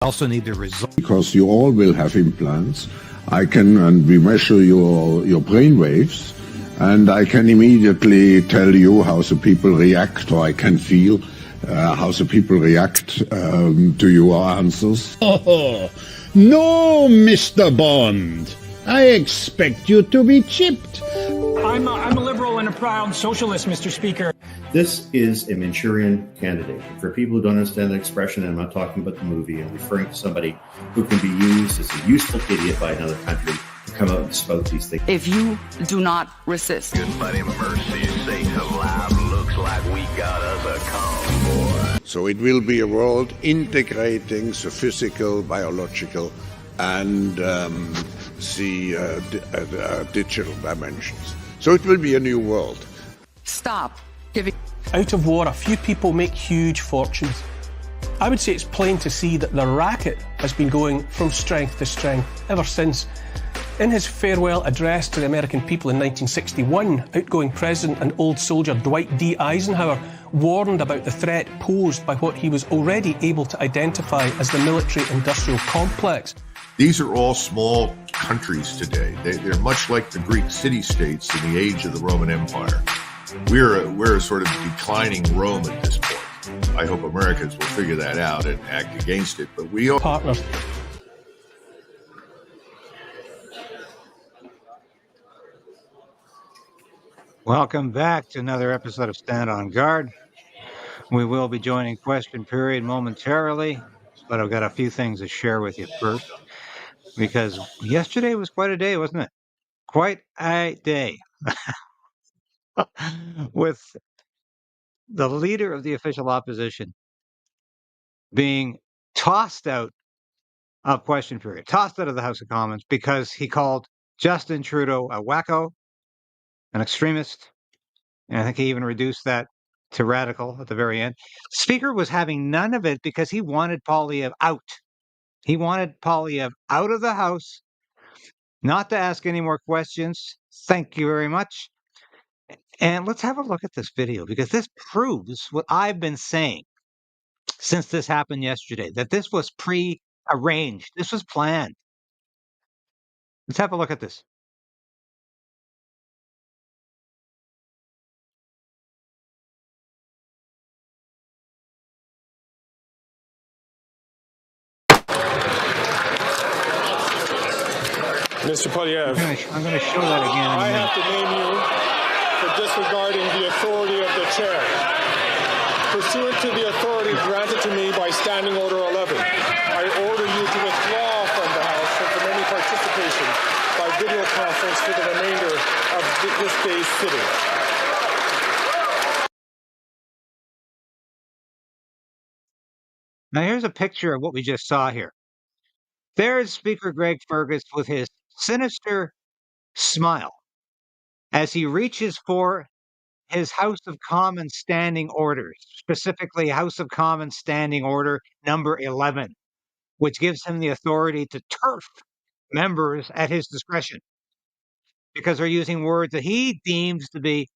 Also need to resign. Because you all will have implants. And we measure your brain waves, and I can immediately tell you how the people react, or I can feel how the people react to your answers. Oh, no, Mr. Bond. I expect you to be chipped. I'm a liberal and a proud socialist, Mr. Speaker. This is a Manchurian candidate. For people who don't understand the expression, I'm not talking about the movie. I'm referring to somebody who can be used as a useful idiot by another country to come out and spout these things. If you do not resist. But mercy's sake alive, looks like we got us a convoy. So it will be a world integrating the physical, biological, and the digital dimensions. So it will be a new world. Stop giving. Out of war, a few people make huge fortunes. I would say it's plain to see that the racket has been going from strength to strength ever since. In his farewell address to the American people in 1961, outgoing President and old soldier Dwight D. Eisenhower warned about the threat posed by what he was already able to identify as the military-industrial complex. These are all small countries today. They're much like the Greek city-states in the age of the Roman Empire. We're a sort of declining Rome at this point. I hope Americans will figure that out and act against it, but we are partners. Welcome back to another episode of Stand on Guard. We will be joining question period momentarily, but I've got a few things to share with you first, because yesterday was quite a day, wasn't it? Quite a day. With the leader of the official opposition being tossed out of question period, tossed out of the House of Commons because he called Justin Trudeau a wacko, an extremist, and I think he even reduced that to radical at the very end. The Speaker was having none of it because he wanted Poilievre out. He wanted Poilievre out of the House, not to ask any more questions. Thank you very much. And let's have a look at this video, because this proves what I've been saying since this happened yesterday, that this was pre-arranged. This was planned. Let's have a look at this. Mr. Poilievre, I'm going to show that again. I have to name you for disregarding the authority of the chair. Pursuant to the authority granted to me by Standing Order 11, I order you to withdraw from the House and from any participation by video conference for the remainder of this day's sitting. Now here's a picture of what we just saw here. There's Speaker Greg Fergus with his sinister smile as he reaches for his House of Commons standing orders, specifically House of Commons Standing Order number 11, which gives him the authority to turf members at his discretion because they're using words that he deems to be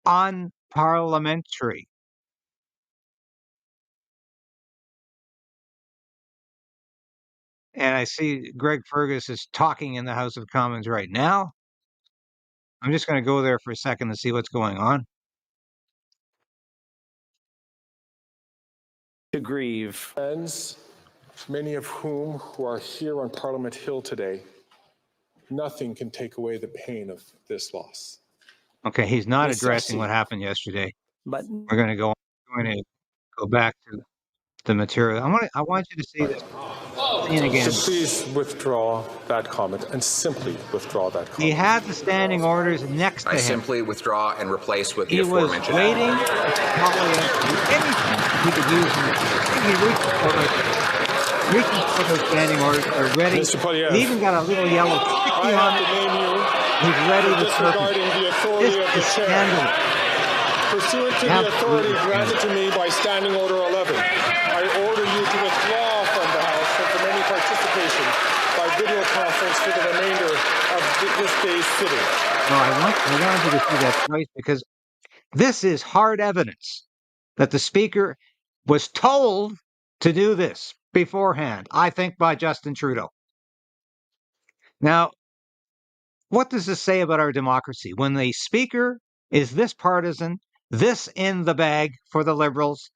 unparliamentary. And I see Greg Fergus is talking in the House of Commons right now. I'm just going to go there for a second to see what's going on. To grieve. Friends, many of whom who are here on Parliament Hill today, nothing can take away the pain of this loss. Okay, he's not addressing what happened yesterday. But We're going to go back to the material. I want you to see this scene again. So please withdraw that comment and simply withdraw that comment. He had the standing orders next to him. I simply withdraw and replace with the He was aforementioned. waiting for Poilievre to do anything he could use. He reaches for those standing orders. They're ready. Mr. Poilievre, He even got a little yellow sticky on it. He's ready to turf it. the authority This of the is chair. scandalous. Pursuant to the authority granted to me by Standing Order 11, I order you to withdraw from the House and from any participation by video conference for the remainder of this day's sitting. No, I wanted you to see that twice because this is hard evidence that the Speaker was told to do this. beforehand, I think by Justin Trudeau. Now, what does this say about our democracy? When the speaker is this partisan, this in the bag for the Liberals,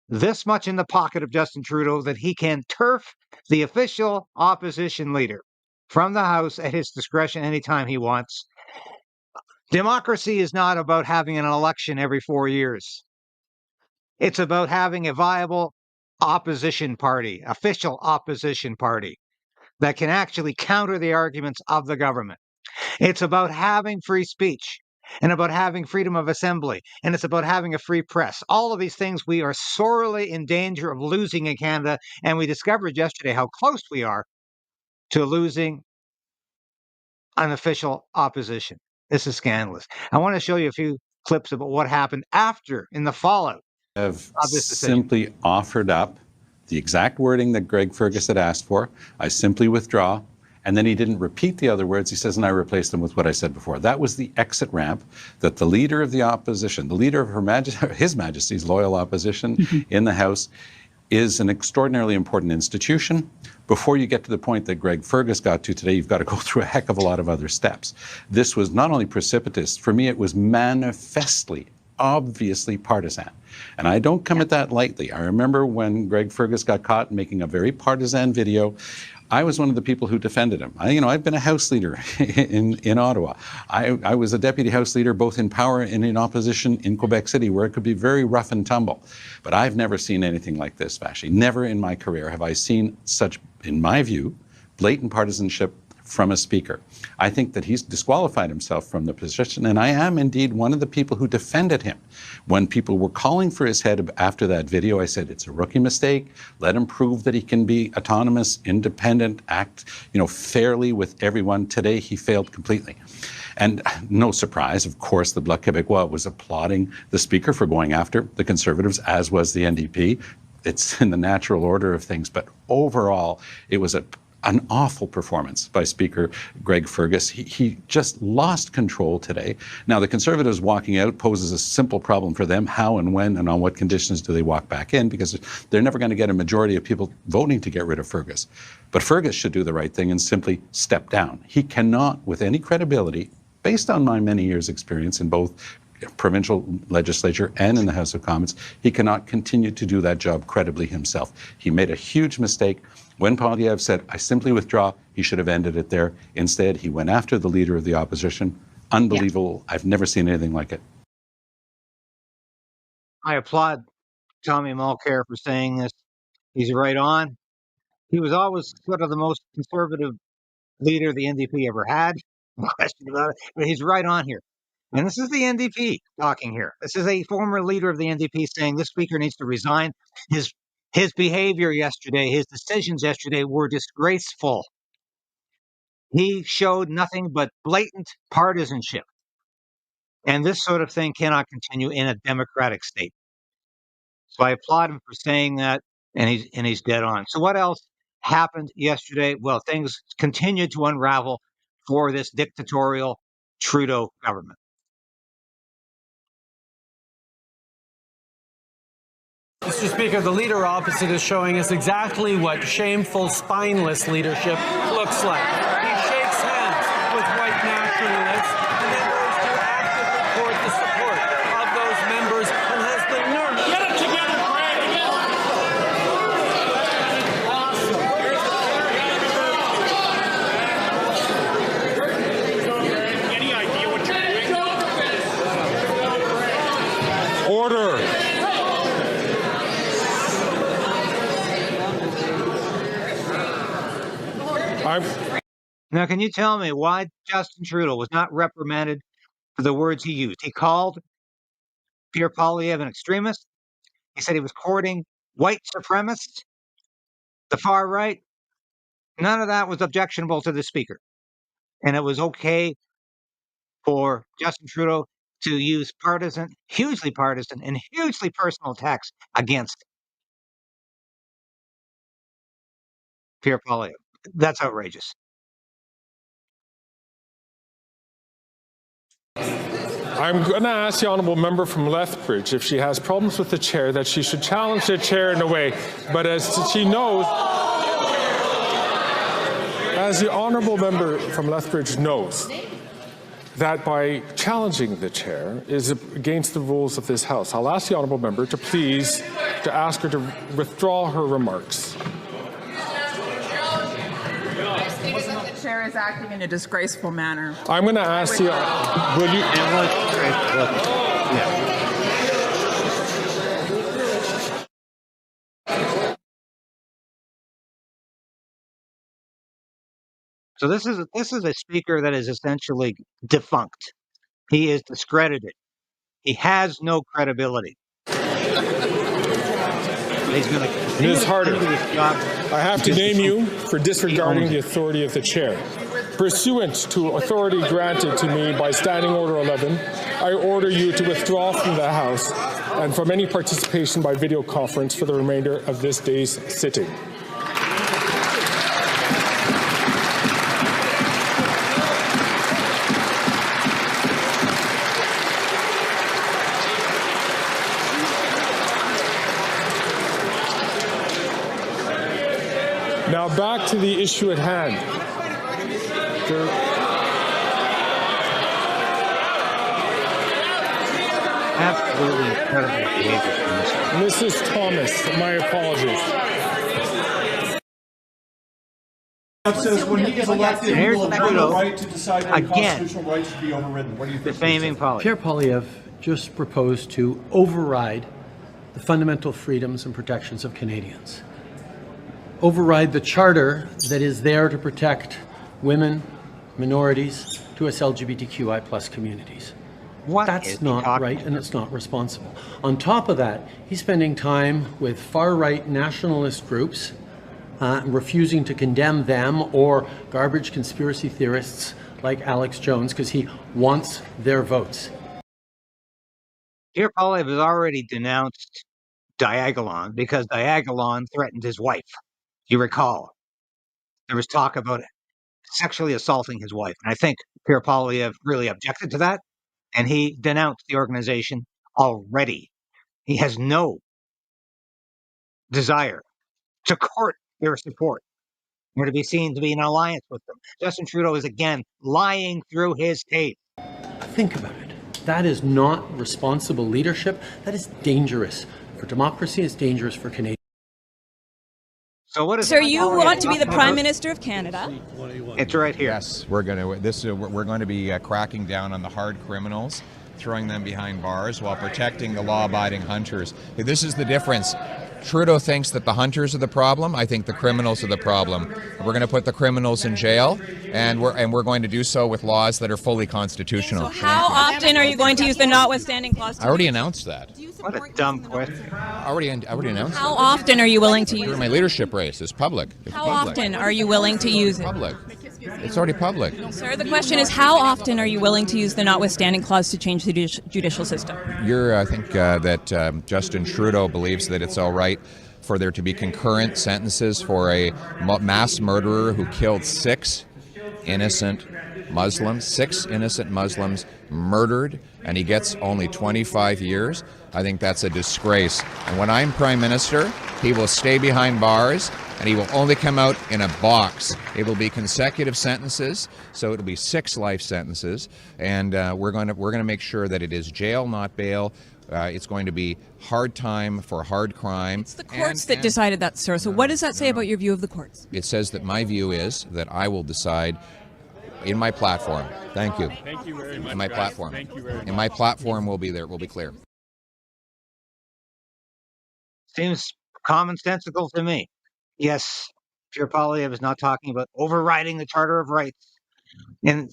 this much in the pocket of Justin Trudeau that he can turf the official opposition leader from the House at his discretion anytime he wants. Democracy is not about having an election every 4 years. It's about having a viable opposition party, official opposition party, that can actually counter the arguments of the government. It's about having free speech and about having freedom of assembly, and it's about having a free press. All of these things we are sorely in danger of losing in Canada, and we discovered yesterday how close we are to losing an official opposition. This is scandalous. I want to show you a few clips about what happened after, in the fallout have of this decision. simply offered up the exact wording that Greg Fergus had asked for. I simply withdraw. And then he didn't repeat the other words. He says, and I replaced them with what I said before. That was the exit ramp that the leader of the opposition, the leader of His Majesty's loyal opposition in the House, is an extraordinarily important institution. Before you get to the point that Greg Fergus got to today, you've got to go through a heck of a lot of other steps. This was not only precipitous, for me it was manifestly, obviously partisan. And I don't come at that lightly. I remember when Greg Fergus got caught making a very partisan video, I was one of the people who defended him. I've been a House leader in Ottawa. I was a deputy House leader both in power and in opposition in Quebec City, where it could be very rough and tumble. But I've never seen anything like this, Vashi. Never in my career have I seen such, in my view, blatant partisanship from a speaker. I think that he's disqualified himself from the position, and I am indeed one of the people who defended him. When people were calling for his head after that video, I said, it's a rookie mistake. Let him prove that he can be autonomous, independent, act, fairly with everyone. Today, he failed completely. And no surprise, of course, the Bloc Québécois was applauding the speaker for going after the Conservatives, as was the NDP. It's in the natural order of things, but overall, it was an awful performance by Speaker Greg Fergus. He just lost control today. Now, the Conservatives walking out poses a simple problem for them. How and when and on what conditions do they walk back in? Because they're never going to get a majority of people voting to get rid of Fergus. But Fergus should do the right thing and simply step down. He cannot, with any credibility, based on my many years' experience in both provincial legislature and in the House of Commons, he cannot continue to do that job credibly himself. He made a huge mistake. When Poilievre said, I simply withdraw, he should have ended it there. Instead, he went after the leader of the opposition. Unbelievable. Yeah. I've never seen anything like it. I applaud Tommy Mulcair for saying this. He's right on. He was always sort of the most conservative leader the NDP ever had. No question about it. But he's right on here. And this is the NDP talking here. This is a former leader of the NDP saying this speaker needs to resign. His behavior yesterday, his decisions yesterday were disgraceful. He showed nothing but blatant partisanship. And this sort of thing cannot continue in a democratic state. So I applaud him for saying that, and he's dead on. So what else happened yesterday? Well, things continue to unravel for this dictatorial Trudeau government. Mr. Speaker, the leader opposite is showing us exactly what shameful, spineless leadership looks like. He shakes hands with white nationalists and then goes to actively court the support of those members and has the nerve. Get it together, Greg! Any idea what you're doing? Order! Now, can you tell me why Justin Trudeau was not reprimanded for the words he used? He called Pierre Poilievre an extremist. He said he was courting white supremacists, the far right. None of that was objectionable to the speaker. And it was okay for Justin Trudeau to use hugely partisan and hugely personal attacks against Pierre Poilievre. That's outrageous. I'm going to ask the honourable member from Lethbridge if she has problems with the chair, that she should challenge the chair in a way. But as she knows, as the honourable member from Lethbridge knows, that by challenging the chair is against the rules of this House. I'll ask the honourable member to please to ask her to withdraw her remarks. The chair is acting in a disgraceful manner. I'm going to ask the. Will you? So this is a speaker that is essentially defunct. He is discredited. He has no credibility. He's going to continue Ms. Harder, to do this job. I have to name you for disregarding the authority of the chair. Pursuant to authority granted to me by Standing Order 11, I order you to withdraw from the House and from any participation by video conference for the remainder of this day's sitting. Now back to the issue at hand. Absolutely incredible behavior from this. Mrs. Thomas, my apologies. Says when he is elected, he will have the right to decide when again, constitutional rights should be overridden. What do you think? Defaming Poilievre. Pierre Poilievre just proposed to override the fundamental freedoms and protections of Canadians. Override the charter that is there to protect women, minorities, to us LGBTQI plus communities. That's not right, and it's not responsible. On top of that, he's spending time with far-right nationalist groups, refusing to condemn them or garbage conspiracy theorists like Alex Jones because he wants their votes. Pierre Poilievre has already denounced Diagolon because Diagolon threatened his wife. You recall, there was talk about sexually assaulting his wife. And I think Pierre Poilievre really objected to that, and he denounced the organization already. He has no desire to court their support or to be seen to be in alliance with them. Justin Trudeau is again lying through his teeth. Think about it. That is not responsible leadership. That is dangerous for democracy. It's dangerous for Canadians. So what is? Sir, you want to be the Prime Minister of Canada? It's right here. Yes, we're going to be cracking down on the hard criminals, throwing them behind bars while protecting the law-abiding hunters. This is the difference. Trudeau thinks that the hunters are the problem. I think the criminals are the problem. We're going to put the criminals in jail, and we're going to do so with laws that are fully constitutional. So how often are you going to use the notwithstanding clause? I already announced that. What a dumb question. I already announced How often are you willing to use it? My leadership race is public. How often are you willing to use it? Public. It's already public. Sir, the question is how often are you willing to use the notwithstanding clause to change the judicial system? I think that Justin Trudeau believes that it's all right for there to be concurrent sentences for a mass murderer who killed six innocent Muslims murdered, and he gets only 25 years. I think that's a disgrace. And when I'm Prime Minister, he will stay behind bars, and he will only come out in a box. It will be consecutive sentences, so it'll be 6 life sentences, and we're going to make sure that it is jail, not bail. It's going to be hard time for hard crime. It's the courts that decided that, sir. So what does that say about your view of the courts? It says that my view is that I will decide in my platform. Thank you. Thank you very much. In my platform. Thank you very much. In my platform will be there. Will be clear. Seems commonsensical to me. Yes, Pierre Poilievre is not talking about overriding the Charter of Rights. And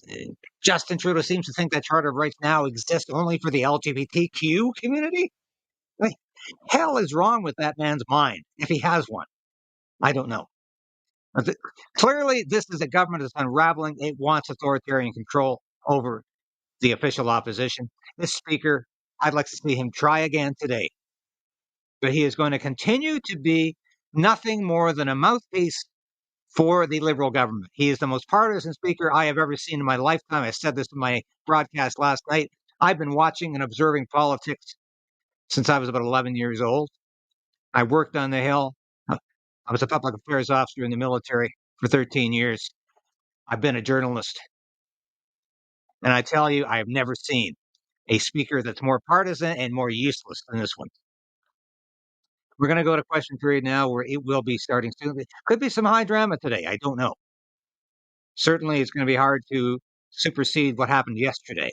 Justin Trudeau seems to think that Charter of Rights now exists only for the LGBTQ community. Like, hell is wrong with that man's mind, if he has one. I don't know. But clearly, this is a government that's unraveling. It wants authoritarian control over the official opposition. This speaker, I'd like to see him try again today. But he is going to continue to be nothing more than a mouthpiece for the Liberal government. He is the most partisan speaker I have ever seen in my lifetime. I said this in my broadcast last night. I've been watching and observing politics since I was about 11 years old. I worked on the Hill. I was a public affairs officer in the military for 13 years. I've been a journalist. And I tell you, I have never seen a speaker that's more partisan and more useless than this one. We're going to go to question period now, where it will be starting soon. Could be some high drama today. I don't know. Certainly, it's going to be hard to supersede what happened yesterday.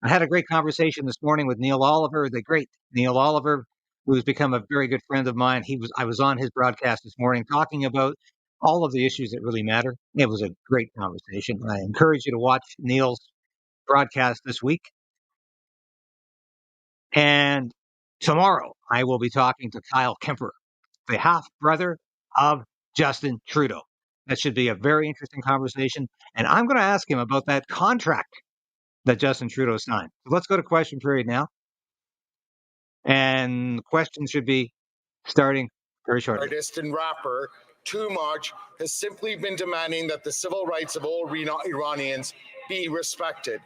I had a great conversation this morning with Neil Oliver, the great Neil Oliver, who's become a very good friend of mine. I was on his broadcast this morning talking about all of the issues that really matter. It was a great conversation. I encourage you to watch Neil's broadcast this week. And tomorrow, I will be talking to Kyle Kemper, the half-brother of Justin Trudeau. That should be a very interesting conversation. And I'm going to ask him about that contract that Justin Trudeau signed. So let's go to question period now. And the question should be starting very shortly. Artist and rapper, Too Much, has simply been demanding that the civil rights of all Iranians be respected.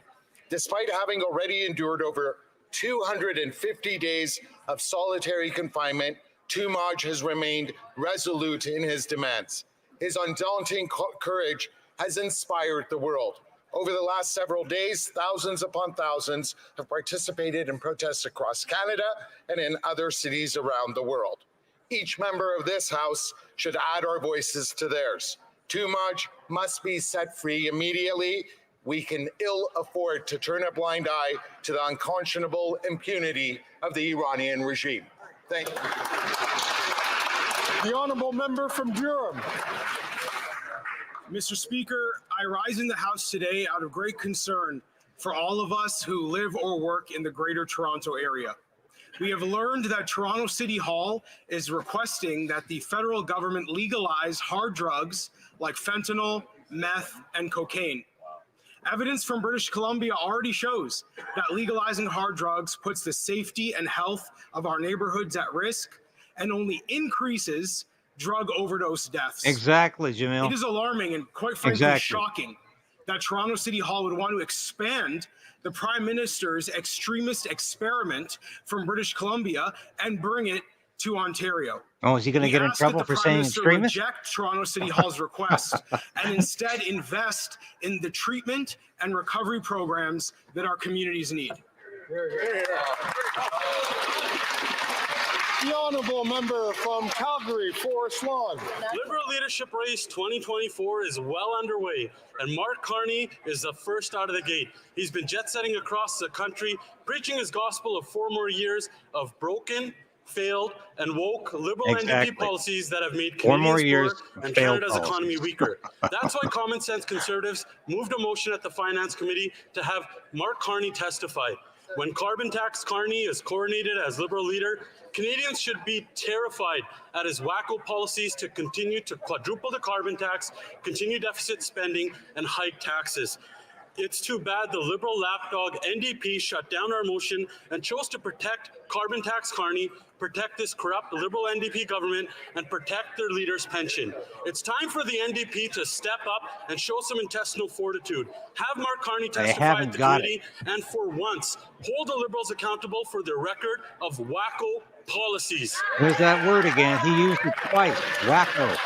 Despite having already endured over 250 days of solitary confinement, Too Much has remained resolute in his demands. His undaunting courage has inspired the world. Over the last several days, thousands upon thousands have participated in protests across Canada and in other cities around the world. Each member of this House should add our voices to theirs. Too Much must be set free immediately. We can ill afford to turn a blind eye to the unconscionable impunity of the Iranian regime. Thank you. The honourable member from Durham. Mr. Speaker, I rise in the House today out of great concern for all of us who live or work in the Greater Toronto Area. We have learned that Toronto City Hall is requesting that the federal government legalize hard drugs like fentanyl, meth, and cocaine. Evidence from British Columbia already shows that legalizing hard drugs puts the safety and health of our neighborhoods at risk and only increases drug overdose deaths. Exactly, Jamil. It is alarming and quite frankly shocking that Toronto City Hall would want to expand the Prime Minister's extremist experiment from British Columbia and bring it to Ontario. Oh, is he going to get in trouble for saying extremist? Reject Toronto City Hall's request and instead invest in the treatment and recovery programs that our communities need. The honourable member from Calgary, Forest Lawn. Liberal leadership race 2024 is well underway, and Mark Carney is the first out of the gate. He's been jet-setting across the country, preaching his gospel of 4 more years of broken, failed, and woke Liberal NDP policies that have made Canadians poor and Canada's economy weaker. That's why Common Sense Conservatives moved a motion at the Finance Committee to have Mark Carney testify. When Carbon Tax Carney is coronated as Liberal leader, Canadians should be terrified at his wacko policies to continue to quadruple the carbon tax, continue deficit spending, and hike taxes. It's too bad the Liberal lapdog NDP shut down our motion and chose to protect Carbon Tax Carney, protect this corrupt Liberal NDP government, and protect their leader's pension. It's time for the NDP to step up and show some intestinal fortitude. Have Mark Carney testify at the committee, and for once, hold the Liberals accountable for their record of wacko policies. There's that word again. He used it twice. Wacko.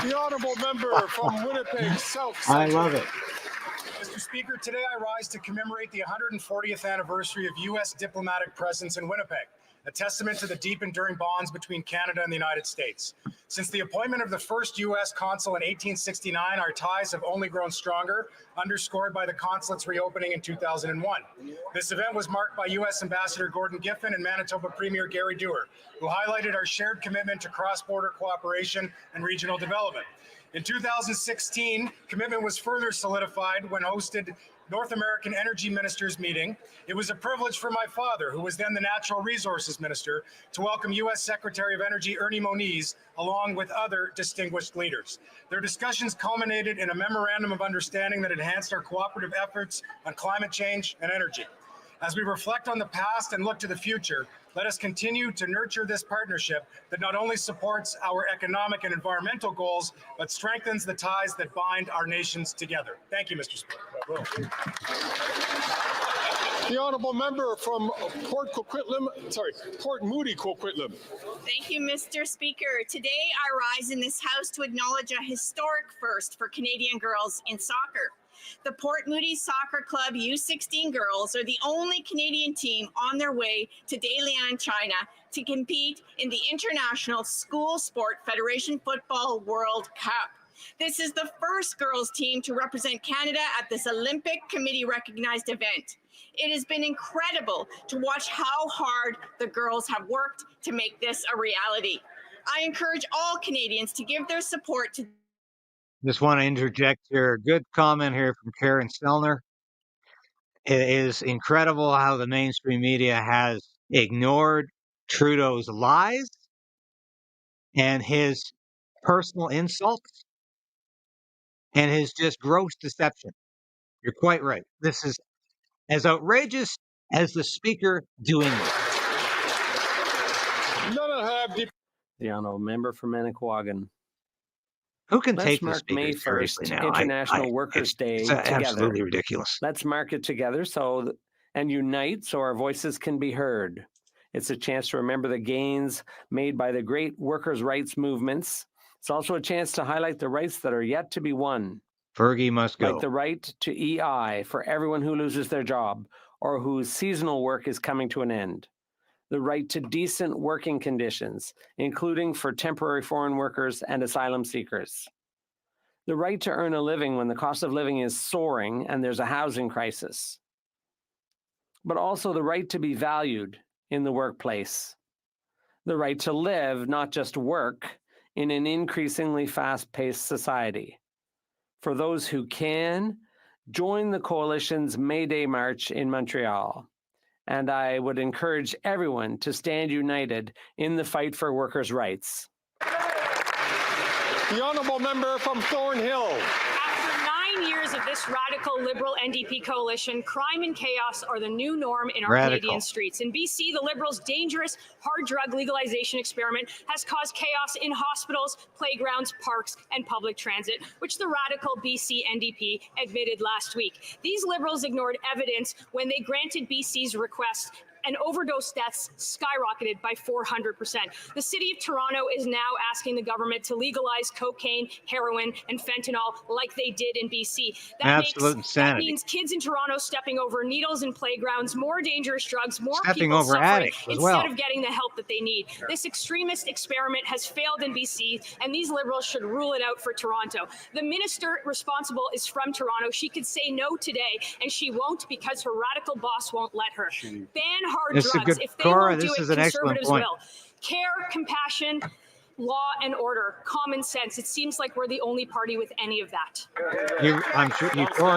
The honourable member from Winnipeg South. I love it. Mr. Speaker, today I rise to commemorate the 140th anniversary of U.S. diplomatic presence in Winnipeg, a testament to the deep enduring bonds between Canada and the United States. Since the appointment of the first U.S. consul in 1869, our ties have only grown stronger, underscored by the consulate's reopening in 2001. This event was marked by U.S. Ambassador Gordon Giffin and Manitoba Premier Gary Dewar, who highlighted our shared commitment to cross-border cooperation and regional development. In 2016, commitment was further solidified when hosted North American Energy Ministers meeting. It was a privilege for my father, who was then the Natural Resources Minister, to welcome U.S. Secretary of Energy Ernie Moniz, along with other distinguished leaders. Their discussions culminated in a memorandum of understanding that enhanced our cooperative efforts on climate change and energy. As we reflect on the past and look to the future, let us continue to nurture this partnership that not only supports our economic and environmental goals, but strengthens the ties that bind our nations together. Thank you, Mr. Speaker. The honourable member from Port Moody, Coquitlam. Thank you, Mr. Speaker. Today, I rise in this House to acknowledge a historic first for Canadian girls in soccer. The Port Moody Soccer Club U16 girls are the only Canadian team on their way to Dalian, China, to compete in the International School Sport Federation Football World Cup. This is the first girls team to represent Canada at this Olympic Committee recognized event. It has been incredible to watch how hard the girls have worked to make this a reality. I encourage all Canadians to give their support to. Just want to interject here. Good comment here from Karen Selner. It is incredible how the mainstream media has ignored Trudeau's lies and his personal insults and his just gross deception. You're quite right. This is as outrageous as the speaker doing this. The honourable member for Manicouagan. Who can Let's take the mark speaker May seriously 1st, now? International Workers' Day it's together. absolutely ridiculous. Let's mark it together and unite so our voices can be heard. It's a chance to remember the gains made by the great workers' rights movements. It's also a chance to highlight the rights that are yet to be won. Fergie must go. Like the right to EI for everyone who loses their job or whose seasonal work is coming to an end. The right to decent working conditions, including for temporary foreign workers and asylum seekers. The right to earn a living when the cost of living is soaring and there's a housing crisis. But also the right to be valued in the workplace. The right to live, not just work, in an increasingly fast-paced society. For those who can, join the coalition's May Day March in Montreal. And I would encourage everyone to stand united in the fight for workers' rights. The honourable member from Thornhill. After 9 years of this radical Liberal NDP coalition, crime and chaos are the new norm in our Canadian streets. In BC, the Liberals' dangerous hard drug legalization experiment has caused chaos in hospitals, playgrounds, parks, and public transit, which the radical BC NDP admitted last week. These Liberals ignored evidence when they granted BC's request, and overdose deaths skyrocketed by 400%. The city of Toronto is now asking the government to legalize cocaine, heroin, and fentanyl like they did in BC. That means kids in Toronto stepping over needles in playgrounds, more dangerous drugs, more people suffering instead of getting the help that they need. This extremist experiment has failed in BC, and these Liberals should rule it out for Toronto. The minister responsible is from Toronto. She could say no today, and she won't because her radical boss won't let her. Ban hard drugs. If they won't do it, conservatives will. Care, compassion, law and order, common sense. It seems like we're the only party with any of that. I'm sure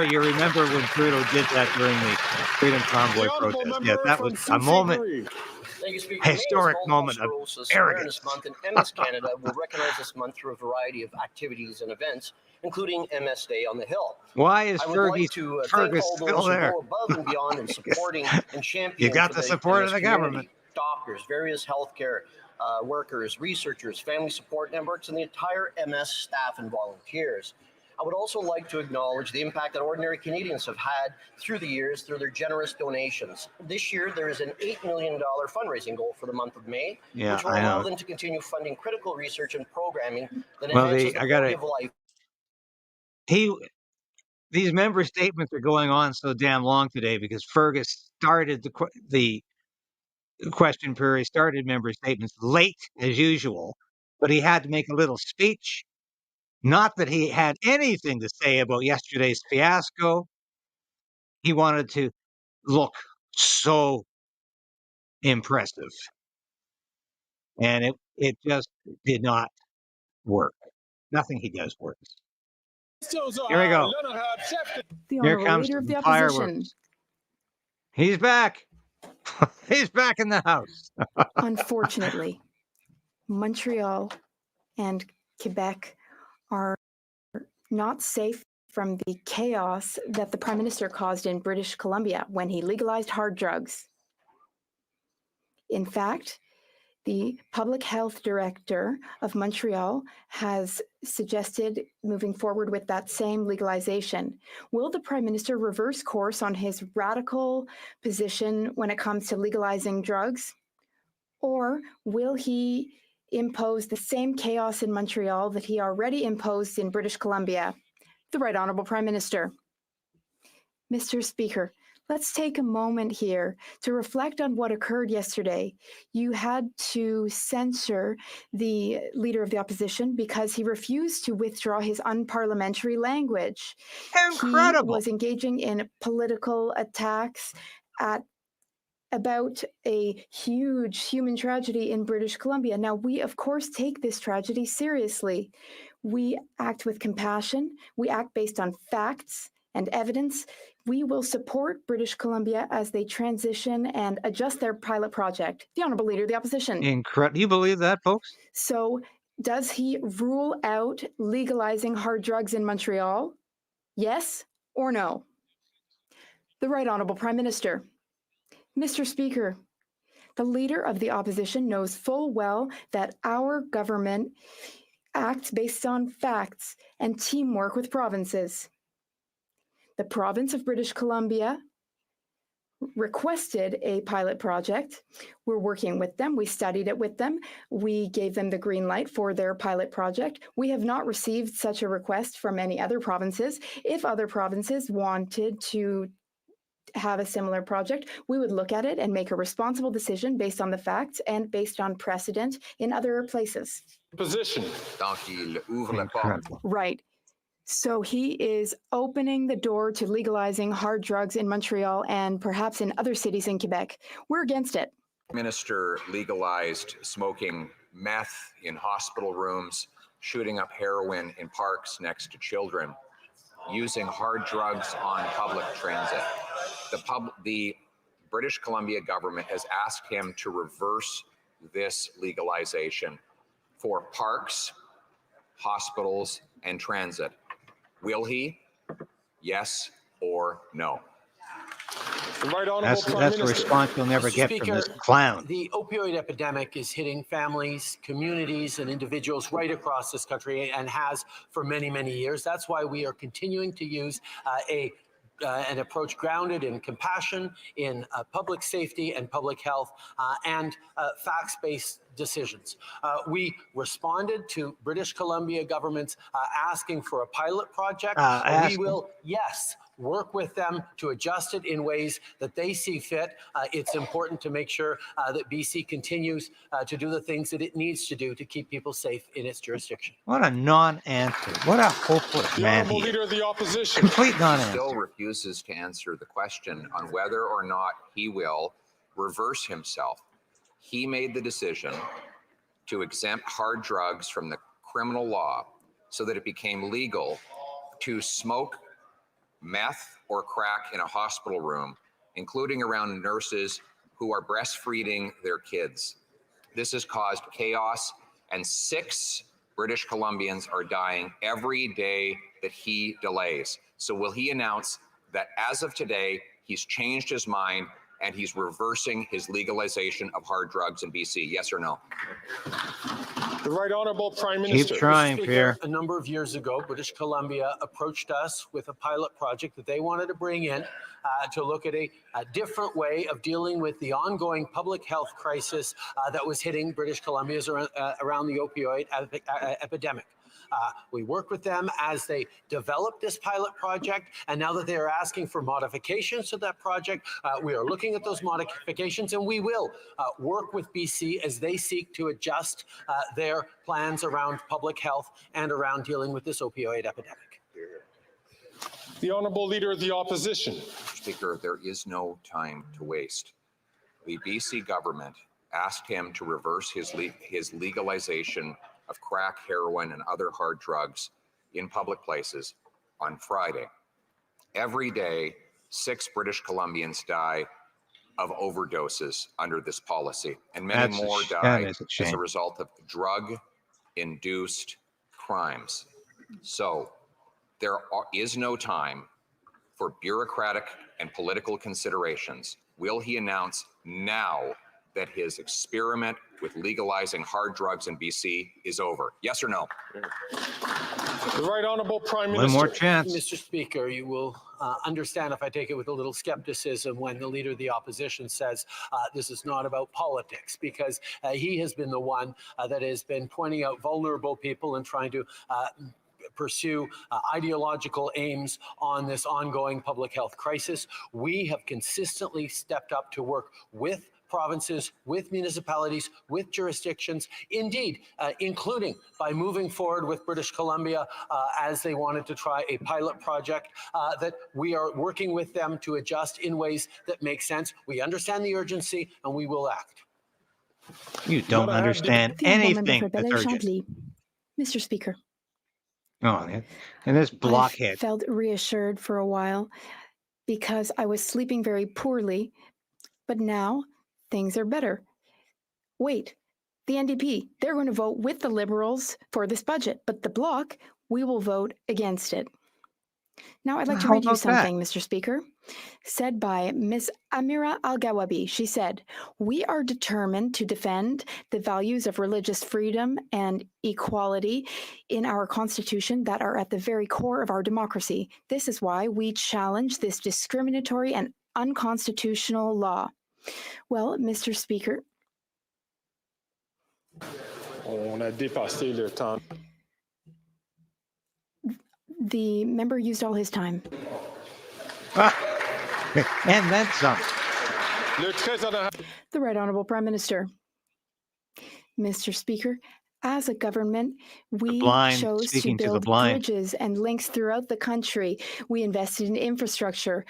you remember when Trudeau did that during the Freedom Convoy protest. Yeah, that was a moment, historic moment of arrogance. Month, and MS Canada will recognize this month through a variety of activities and events, including MS Day on the Hill. Why is Fergus still there? Above and beyond in supporting and championing. You got the support of the government. Doctors, various healthcare workers, researchers, family support networks, and the entire MS staff and volunteers. I would also like to acknowledge the impact that ordinary Canadians have had through the years through their generous donations. This year, there is an $8 million fundraising goal for the month of May, which will allow them to continue funding critical research and programming that enhances the quality of life. These member statements are going on so damn long today because Fergus started the question period, started member statements late as usual, but he had to make a little speech. Not that he had anything to say about yesterday's fiasco. He wanted to look so impressive. And it just did not work. Nothing he does works. Here we go. Here comes the fireworks. He's back. He's back in the house. Unfortunately, Montreal and Quebec are not safe from the chaos that the Prime Minister caused in British Columbia when he legalized hard drugs. In fact, The public health director of Montreal has suggested moving forward with that same legalization. Will the Prime Minister reverse course on his radical position when it comes to legalizing drugs? Or will he impose the same chaos in Montreal that he already imposed in British Columbia? The Right Honourable Prime Minister. Mr. Speaker, let's take a moment here to reflect on what occurred yesterday. You had to censure the Leader of the Opposition because he refused to withdraw his unparliamentary language. Incredible. He was engaging in political attacks about a huge human tragedy in British Columbia. Now, we, of course, take this tragedy seriously. We act with compassion. We act based on facts and evidence. We will support British Columbia as they transition and adjust their pilot project. The Honourable Leader of the Opposition. Incredible. You believe that, folks? So, does he rule out legalizing hard drugs in Montreal? Yes or no? The Right Honourable Prime Minister. Mr. Speaker, the Leader of the Opposition knows full well that our government acts based on facts and teamwork with provinces. The province of British Columbia requested a pilot project. We're working with them. We studied it with them. We gave them the green light for their pilot project. We have not received such a request from any other provinces. If other provinces wanted to have a similar project, we would look at it and make a responsible decision based on the facts and based on precedent in other places. Position. Right. So he is opening the door to legalizing hard drugs in Montreal and perhaps in other cities in Quebec. We're against it. Minister legalized smoking meth in hospital rooms, shooting up heroin in parks next to children, using hard drugs on public transit. The British Columbia government has asked him to reverse this legalization for parks, hospitals, and transit. Will he? Yes or no? The Right Honourable Prime That's a Minister. response you'll never get from this clown. The opioid epidemic is hitting families, communities, and individuals right across this country and has for many, many years. That's why we are continuing to use an approach grounded in compassion, in public safety and public health, and facts-based decisions. We responded to British Columbia government's asking for a pilot project. We will, yes, work with them to adjust it in ways that they see fit. It's important to make sure that BC continues to do the things that it needs to do to keep people safe in its jurisdiction. What a non-answer. What a hopeless man he is. Leader of the Opposition. Complete He non-answer. still refuses to answer the question on whether or not he will reverse himself. He made the decision to exempt hard drugs from the criminal law so that it became legal to smoke meth or crack in a hospital room, including around nurses who are breastfeeding their kids. This has caused chaos, and 6 British Columbians are dying every day that he delays. So will he announce that as of today, he's changed his mind and he's reversing his legalization of hard drugs in BC? Yes or no? The Right Honourable Prime Minister. Keep trying, Speaker, Pierre. a number of years ago, British Columbia approached us with a pilot project that they wanted to bring in to look at a different way of dealing with the ongoing public health crisis that was hitting British Columbia around the opioid epidemic. We worked with them as they developed this pilot project, and now that they are asking for modifications to that project, we are looking at those modifications, and we will work with BC as they seek to adjust their plans around public health and around dealing with this opioid epidemic. The Honourable Leader of the Opposition. Speaker, there is no time to waste. The BC government asked him to reverse his legalization of crack, heroin, and other hard drugs in public places on Friday. Every day, 6 British Columbians die of overdoses under this policy, and many more die as a result of drug-induced crimes. So there is no time for bureaucratic and political considerations. Will he announce now that his experiment with legalizing hard drugs in BC is over? Yes or no? The Right Honourable Prime Minister. One more chance. Mr. Speaker, you will understand if I take it with a little skepticism when the Leader of the Opposition says this is not about politics, because he has been the one that has been pointing out vulnerable people and trying to pursue ideological aims on this ongoing public health crisis. We have consistently stepped up to work with provinces, with municipalities, with jurisdictions, indeed, including by moving forward with British Columbia as they wanted to try a pilot project that we are working with them to adjust in ways that make sense. We understand the urgency and we will act. You don't understand anything that's urgent. Mr. Speaker. Oh, and this blockhead. I felt reassured for a while because I was sleeping very poorly, but now things are better. Wait, the NDP, they're going to vote with the Liberals for this budget, but the Bloc, we will vote against it. Now, I'd like to read you something, Mr. Speaker, said by Ms. Amira Al-Gawabi. She said, "We are determined to defend the values of religious freedom and equality in our Constitution that are at the very core of our democracy. This is why we challenge this discriminatory and unconstitutional law." Well, Mr. Speaker. On a dépassé le temps. The member used all his time. And then some. The Right Honourable Prime Minister. Mr. Speaker, as a government, we chose to build bridges and links throughout the country. We invested in infrastructure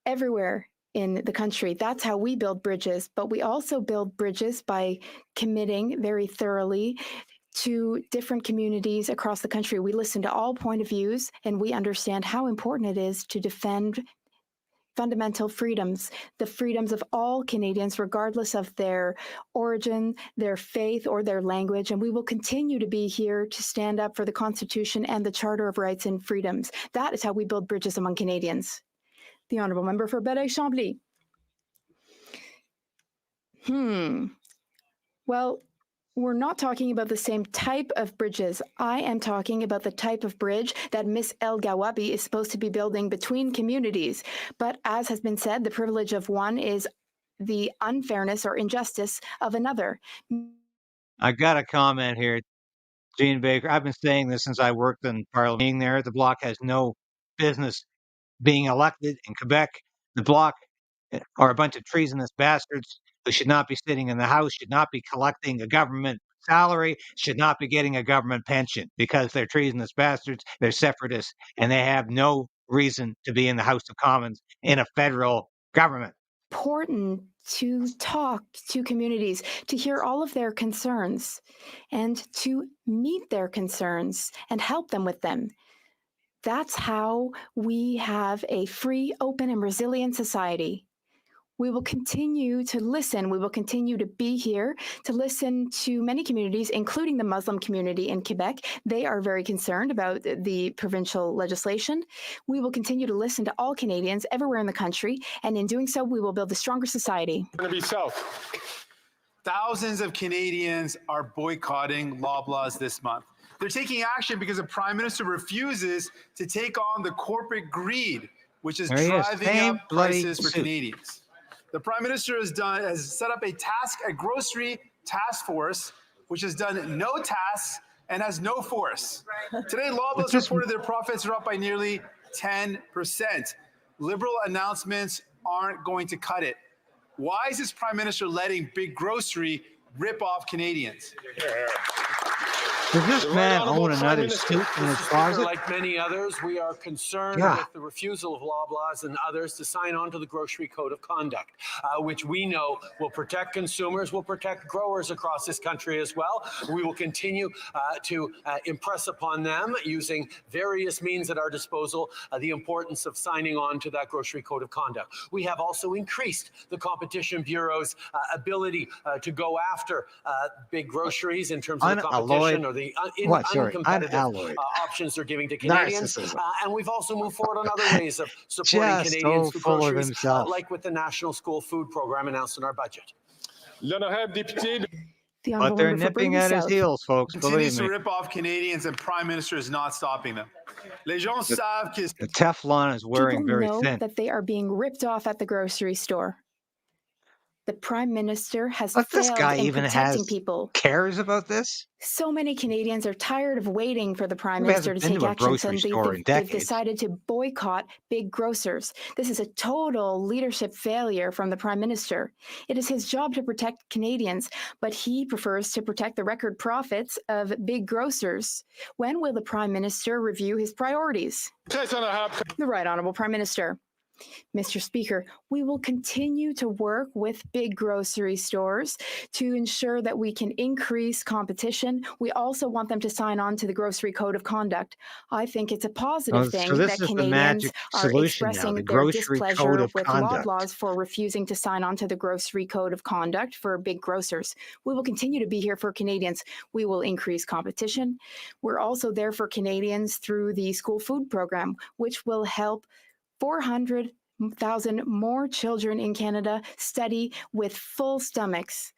everywhere in the country. That's how we build bridges. But we also build bridges by committing very thoroughly to different communities across the country. We listen to all point of views, and we understand how important it is to defend fundamental freedoms, the freedoms of all Canadians, regardless of their origin, their faith, or their language. And we will continue to be here to stand up for the Constitution and the Charter of Rights and Freedoms. That is how we build bridges among Canadians. The Honourable Member for Belleuil-Chambly. Well, we're not talking about the same type of bridges. I am talking about the type of bridge that Ms. El-Gawabi is supposed to be building between communities. But as has been said, the privilege of one is the unfairness or injustice of another. I got a comment here. Jean Baker, I've been saying this since I worked in Parliament. Being there, the Bloc has no business being elected in Quebec. The Bloc are a bunch of treasonous bastards who should not be sitting in the House, should not be collecting a government salary, should not be getting a government pension because they're treasonous bastards, they're separatists, and they have no reason to be in the House of Commons in a federal government. Important to talk to communities, to hear all of their concerns, and to meet their concerns and help them with them. That's how we have a free, open, and resilient society. We will continue to listen. We will continue to be here to listen to many communities, including the Muslim community in Quebec. They are very concerned about the provincial legislation. We will continue to listen to all Canadians everywhere in the country, and in doing so, we will build a stronger society. Going to be south. Thousands of Canadians are boycotting Loblaws this month. They're taking action because the Prime Minister refuses to take on the corporate greed, which is driving up prices for Canadians. The Prime Minister has set up a grocery task force, which has done no tasks and has no force. Today, Loblaws reported their profits are up by nearly 10%. Liberal announcements aren't going to cut it. Why is this Prime Minister letting big grocery rip off Canadians? Does this man own another suit in his closet? Like many others, we are concerned with the refusal of Loblaws and others to sign on to the Grocery Code of Conduct, which we know will protect consumers, will protect growers across this country as well. We will continue to impress upon them, using various means at our disposal, the importance of signing on to that Grocery Code of Conduct. We have also increased the Competition Bureau's ability to go after big groceries in terms of the competition or the uncompetitive options they're giving to Canadians. And we've also moved forward on other ways of supporting Canadians through groceries, like with the National School Food Program announced in our budget. But they're nipping at his heels, folks. Continues Believe to me. rip off Canadians, and Prime Minister is not stopping them. Les gens savent que The Teflon is wearing People very know thin. that they are being ripped off at the grocery store. The Prime Minister has But this failed guy in even protecting people. cares about this? So many Canadians are tired of waiting for the Prime Who Minister to hasn't been take to a action, grocery so store in they've decades? decided to boycott big grocers. This is a total leadership failure from the Prime Minister. It is his job to protect Canadians, but he prefers to protect the record profits of big grocers. When will the Prime Minister review his priorities? The Right Honourable Prime Minister. Mr. Speaker, we will continue to work with big grocery stores to ensure that we can increase competition. We also want them to sign on to the Grocery Code of Conduct. I think it's a positive thing so this that is the Canadians magic are solution now, expressing the their Grocery Code displeasure of with Conduct. Loblaws for refusing to sign on to the Grocery Code of Conduct for big grocers. We will continue to be here for Canadians. We will increase competition. We're also there for Canadians through the school food program, which will help 400,000 more children in Canada study with full stomachs.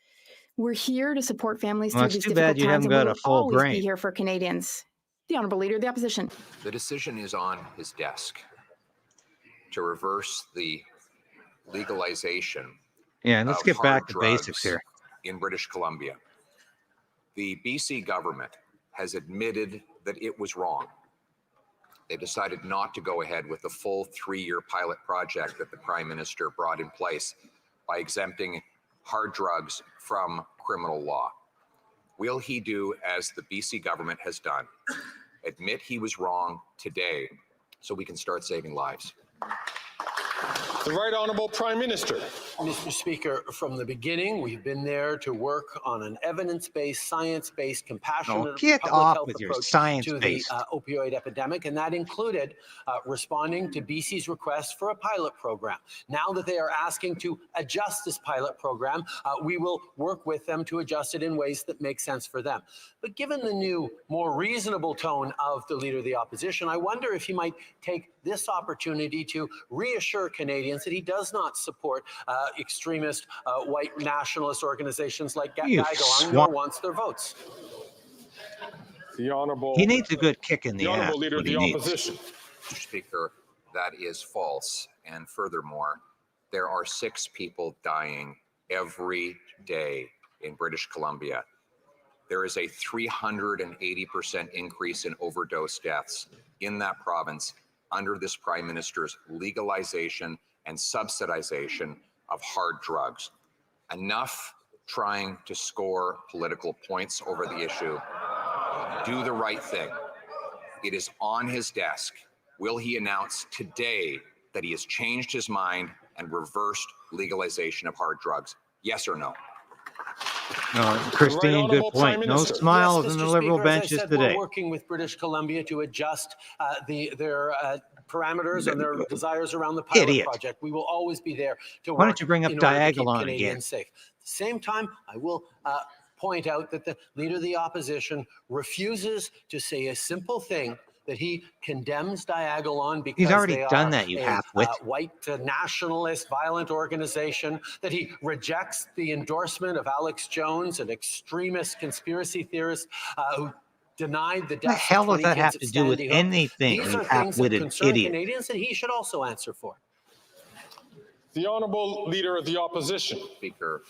We're here to support families Well, through it's these too difficult bad you times, haven't and we got a will full always brain. be here for Canadians. The Honourable Leader of the Opposition. The decision is on his desk to reverse the legalization Yeah, let's of get back hard to basics drugs here. in British Columbia. The BC government has admitted that it was wrong. They decided not to go ahead with the full 3-year pilot project that the Prime Minister brought in place by exempting hard drugs from criminal law. Will he do as the BC government has done? Admit he was wrong today so we can start saving lives. The Right Honourable Prime Minister. Mr. Speaker, from the beginning, we've been there to work on an evidence-based, science-based, compassionate get public off health with your approach to science-based. the opioid epidemic, and that included responding to BC's request for a pilot program. Now that they are asking to adjust this pilot program, we will work with them to adjust it in ways that make sense for them. But given the new, more reasonable tone of the Leader of the Opposition, I wonder if he might take this opportunity to reassure Canadians that he does not support extremist white nationalist organizations like Gaigalang, nor wants their votes. The Honourable. He needs a good kick in the ass. Honourable Leader of the Opposition. Mr. Speaker, that is false. And furthermore, there are 6 people dying every day in British Columbia. There is a 380% increase in overdose deaths in that province under this Prime Minister's legalization and subsidization of hard drugs. Enough trying to score political points over the issue. Do the right thing. It is on his desk. Will he announce today that he has changed his mind and reversed legalization of hard drugs? Yes or no? Christine, good point. No smiles Yes, in the Mr. Liberal Speaker, as I benches said, today. We're working with British Columbia to adjust their parameters and their desires around the pilot Idiot. project. We will always be there to work Why don't you bring up in order to keep Diagolon Canadians again? safe. At the same time, I will point out that the Leader of the Opposition refuses to say a simple thing, that he condemns Diagolon because He's already they done are that, you a half-wit. white nationalist violent organization, that he rejects the endorsement of Alex Jones, an extremist conspiracy theorist who denied the The deaths hell of does 20 that kids have at to do with Sandy Hook. anything, These you are things that half-witted concern idiot? Canadians that he should also answer for. The Honourable Leader of the Opposition. Speaker,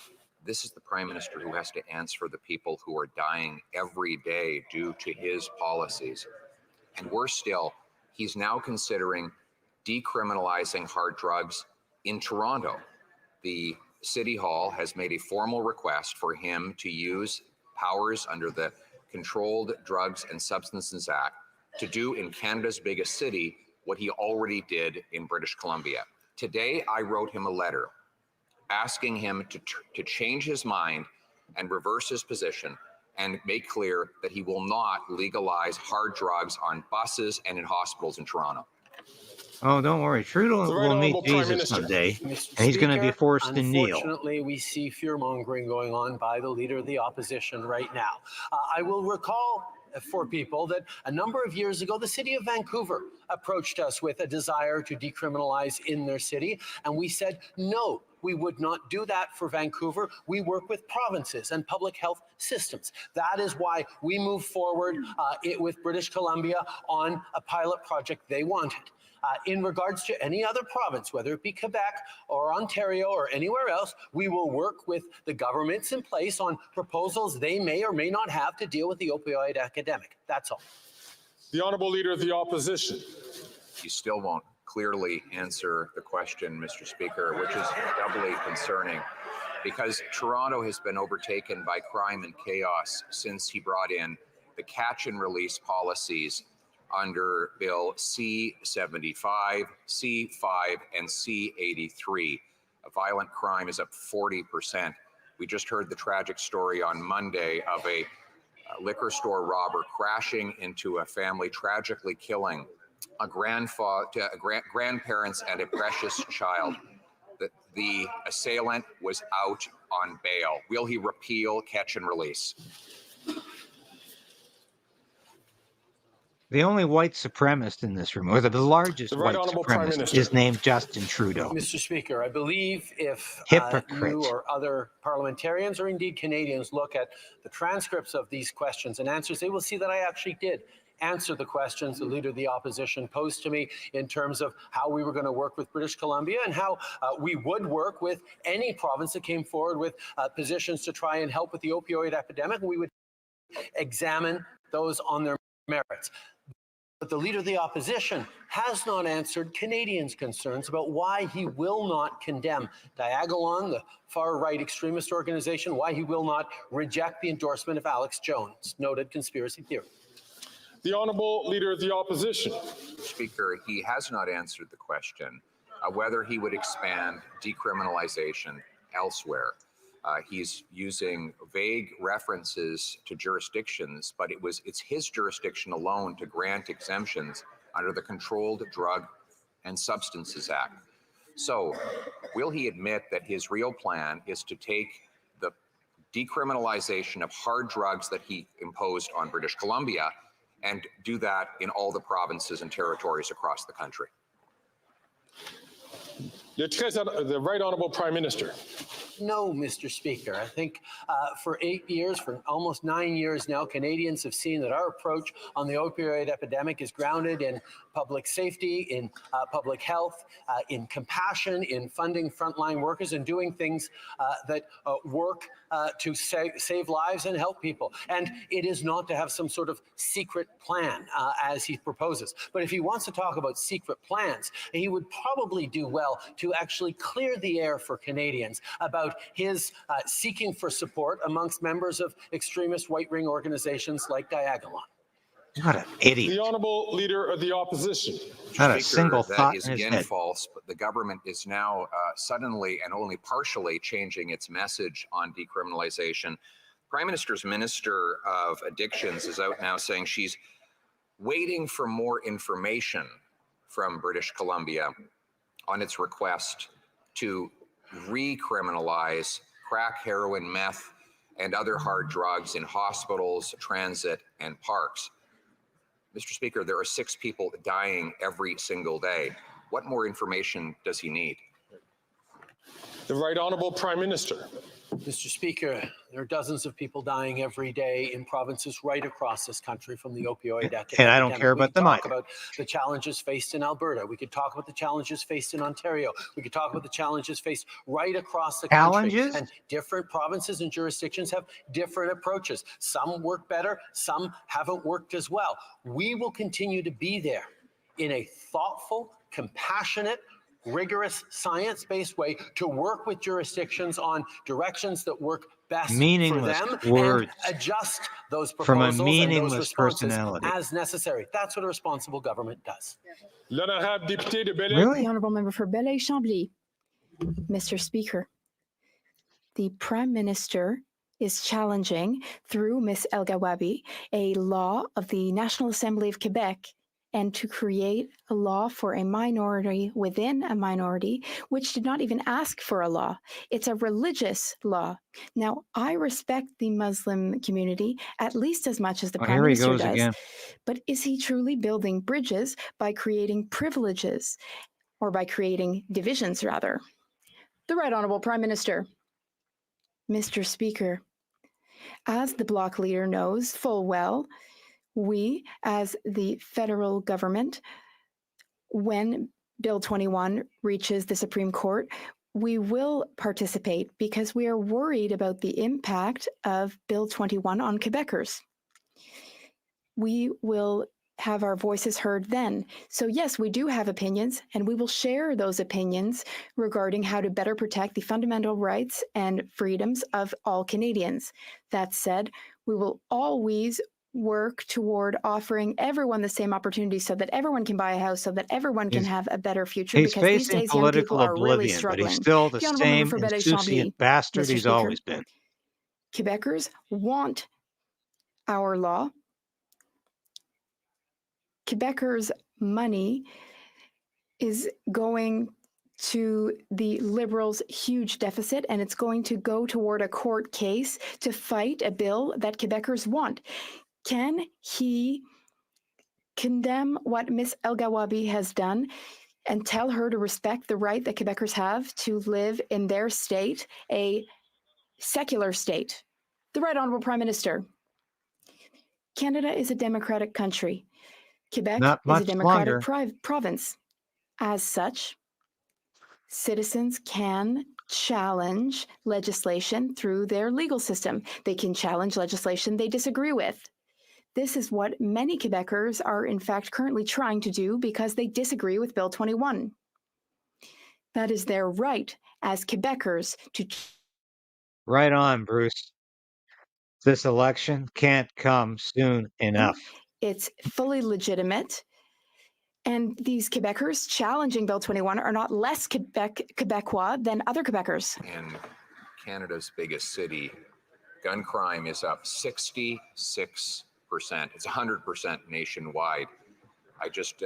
this is the Prime Minister who has to answer the people who are dying every day due to his policies. And worse still, he's now considering decriminalizing hard drugs in Toronto. The City Hall has made a formal request for him to use powers under the Controlled Drugs and Substances Act to do in Canada's biggest city what he already did in British Columbia. Today, I wrote him a letter asking him to change his mind and reverse his position and make clear that he will not legalize hard drugs on buses and in hospitals in Toronto. Oh, don't worry. Trudeau The Right will meet Honourable Prime Jesus Minister. someday, Mr. and he's going to be Speaker, forced to kneel. Unfortunately, we see fear-mongering going on by the Leader of the Opposition right now. I will recall for people that a number of years ago, the city of Vancouver approached us with a desire to decriminalize in their city, and we said, no, We would not do that for Vancouver. We work with provinces and public health systems. That is why we moved forward with British Columbia on a pilot project they wanted. In regards to any other province, whether it be Quebec or Ontario or anywhere else, we will work with the governments in place on proposals they may or may not have to deal with the opioid epidemic. That's all. The Honourable Leader of the Opposition. You still won't clearly answer the question, Mr. Speaker, which is doubly concerning because Toronto has been overtaken by crime and chaos since he brought in the catch and release policies under Bill C-75, C-5, and C-83. Violent crime is up 40%. We just heard the tragic story on Monday of a liquor store robber crashing into a family, tragically killing a grandparents and a precious child. The assailant was out on bail. Will he repeal catch and release? The only white supremacist in this room, or the largest white supremacist, is named Justin Trudeau. Mr. Speaker, I believe if Hypocrite. you or other parliamentarians or indeed Canadians look at the transcripts of these questions and answers, they will see that I actually did answer the questions the Leader of the Opposition posed to me in terms of how we were going to work with British Columbia and how we would work with any province that came forward with positions to try and help with the opioid epidemic. We would examine those on their merits. But the Leader of the Opposition has not answered Canadians' concerns about why he will not condemn Diagolon, the far-right extremist organization, why he will not reject the endorsement of Alex Jones, noted conspiracy theorist. The Honourable Leader of the Opposition. Speaker, he has not answered the question whether he would expand decriminalization elsewhere. He's using vague references to jurisdictions, but it's his jurisdiction alone to grant exemptions under the Controlled Drug and Substances Act. So will he admit that his real plan is to take the decriminalization of hard drugs that he imposed on British Columbia and do that in all the provinces and territories across the country? The Right Honourable Prime Minister. No, Mr. Speaker. I think for 8 years, for almost 9 years now, Canadians have seen that our approach on the opioid epidemic is grounded in public safety, in public health, in compassion, in funding frontline workers, and doing things that work to save lives and help people. And it is not to have some sort of secret plan as he proposes. But if he wants to talk about secret plans, he would probably do well to actually clear the air for Canadians about his seeking for support amongst members of extremist right-wing organizations like Diagolon. What an idiot. The Honourable Leader of the Opposition. Not a single thought in his That is again head. false, but the government is now suddenly and only partially changing its message on decriminalization. Prime Minister's Minister of Addictions is out now saying she's waiting for more information from British Columbia on its request to recriminalize crack, heroin, meth, and other hard drugs in hospitals, transit, and parks. Mr. Speaker, there are 6 people dying every single day. What more information does he need? The Right Honourable Prime Minister. Mr. Speaker, there are dozens of people dying every day in provinces right across this country from the opioid epidemic. And I don't care about them We either. could talk about the challenges faced in Alberta. We could talk about the challenges faced in Ontario. We could talk about the challenges faced right across the country. Challenges? And different provinces and jurisdictions have different approaches. Some work better, some haven't worked as well. We will continue to be there in a thoughtful, compassionate, rigorous, science-based way to work with jurisdictions on directions that work best Meaningless for them words and adjust those from a proposals and meaningless those responses personality. as necessary. That's what a responsible government does. L'honorable député de Belleuil. Really? The Honourable Member for Belleuil-Chambly. Mr. Speaker, the Prime Minister is challenging, through Ms. El Gawabi, a law of the National Assembly of Quebec and to create a law for a minority within a minority, which did not even ask for a law. It's a religious law. Now, I respect the Muslim community at least as much as the Prime Here he Minister goes does. again. But is he truly building bridges by creating privileges, or by creating divisions, rather? The Right Honourable Prime Minister. Mr. Speaker, as the Bloc leader knows full well, we, as the federal government, when Bill 21 reaches the Supreme Court, we will participate because we are worried about the impact of Bill 21 on Quebecers. We will have our voices heard then. So yes, we do have opinions, and we will share those opinions regarding how to better protect the fundamental rights and freedoms of all Canadians. That said, we will always work toward offering everyone the same opportunity so that everyone can buy a house, so that everyone can have a better future, He's because these facing days young people political are really oblivion, but struggling. he's still the The Honourable Member same for Belleuil insouciant Chambly, bastard Mr. he's Speaker, always been. Quebecers want our law. Quebecers' money is going to the Liberals' huge deficit, and it's going to go toward a court case to fight a bill that Quebecers want. Can he condemn what Ms. El-Gawabi has done and tell her to respect the right that Quebecers have to live in their state, a secular state? The Right Honourable Prime Minister. Canada is a democratic country. Quebec is a democratic province. As such, citizens can challenge legislation through their legal system. They can challenge legislation they disagree with. This is what many Quebecers are in fact currently trying to do because they disagree with Bill 21. That is their right as Quebecers to... Right on, Bruce. This election can't come soon enough. It's fully legitimate. And these Quebecers challenging Bill 21 are not less Quebecois than other Quebecers. In Canada's biggest city, gun crime is up 66%. It's 100% nationwide. I just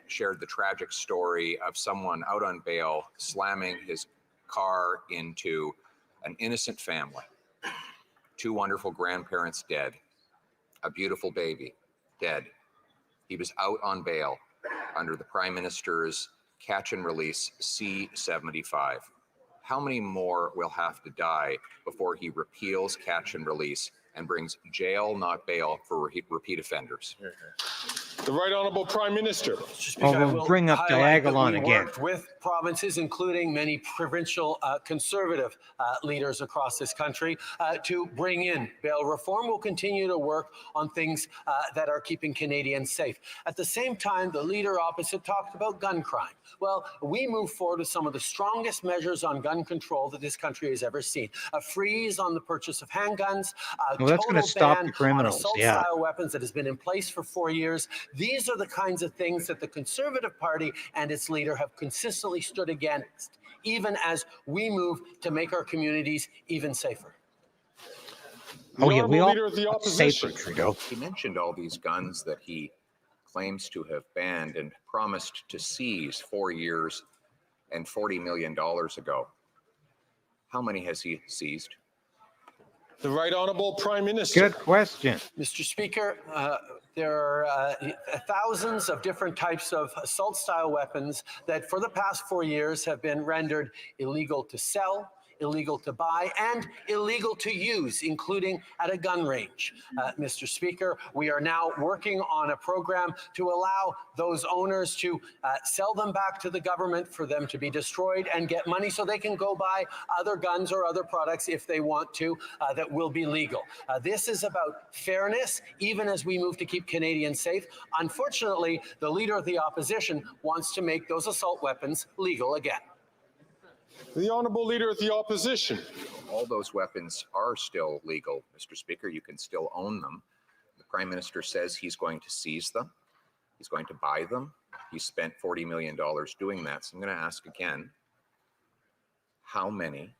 shared the tragic story of someone out on bail slamming his car into an innocent family. 2 wonderful grandparents dead. A beautiful baby dead. He was out on bail under the Prime Minister's catch and release C-75. How many more will have to die before he repeals catch and release and brings jail, not bail, for repeat offenders? The Right Honourable Prime Minister. We'll bring up Diagolon again. Worked with provinces, including many provincial conservative leaders across this country, to bring in bail reform. We'll continue to work on things that are keeping Canadians safe. At the same time, the leader opposite talked about gun crime. Well, we move forward with some of the strongest measures on gun control that this country has ever seen. A freeze on the purchase of handguns, a Well, that's going to stop the criminals, assault-style weapons that has been in place for 4 years. These are the kinds of things that the Conservative Party and its leader have consistently stood against, even as we move to make our communities even safer. Oh yeah, we all Leader of the Opposition. Trudeau. He mentioned all these guns that he claims to have banned and promised to seize 4 years and $40 million ago. How many has he seized? The Right Honourable Prime Minister. Good question. Mr. Speaker, there are thousands of different types of assault-style weapons that for the past 4 years have been rendered illegal to sell, illegal to buy, and illegal to use, including at a gun range. Mr. Speaker, we are now working on a program to allow those owners to sell them back to the government for them to be destroyed and get money so they can go buy other guns or other products if they want to that will be legal. This is about fairness, even as we move to keep Canadians safe. Unfortunately, the Leader of the Opposition wants to make those assault weapons legal again. The Honourable Leader of the Opposition. All those weapons are still legal, Mr. Speaker. You can still own them. The Prime Minister says he's going to seize them. He's going to buy them. He spent $40 million doing that. So I'm going to ask again, how many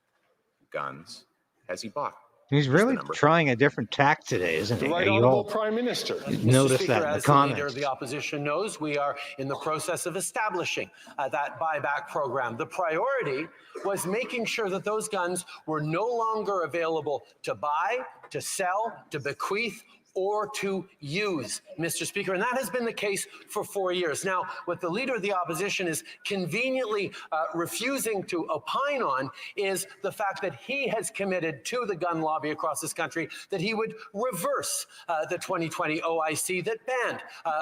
guns has he bought? He's really trying a different tack today, isn't he? The Right You Honourable all Prime Minister. notice Speaker, that in the as the Leader comments. of the Opposition knows, we are in the process of establishing that buyback program. The priority was making sure that those guns were no longer available to buy, to sell, to bequeath, or to use, Mr. Speaker. And that has been the case for 4 years. Now, what the Leader of the Opposition is conveniently refusing to opine on is the fact that he has committed to the gun lobby across this country that he would reverse the 2020 OIC that banned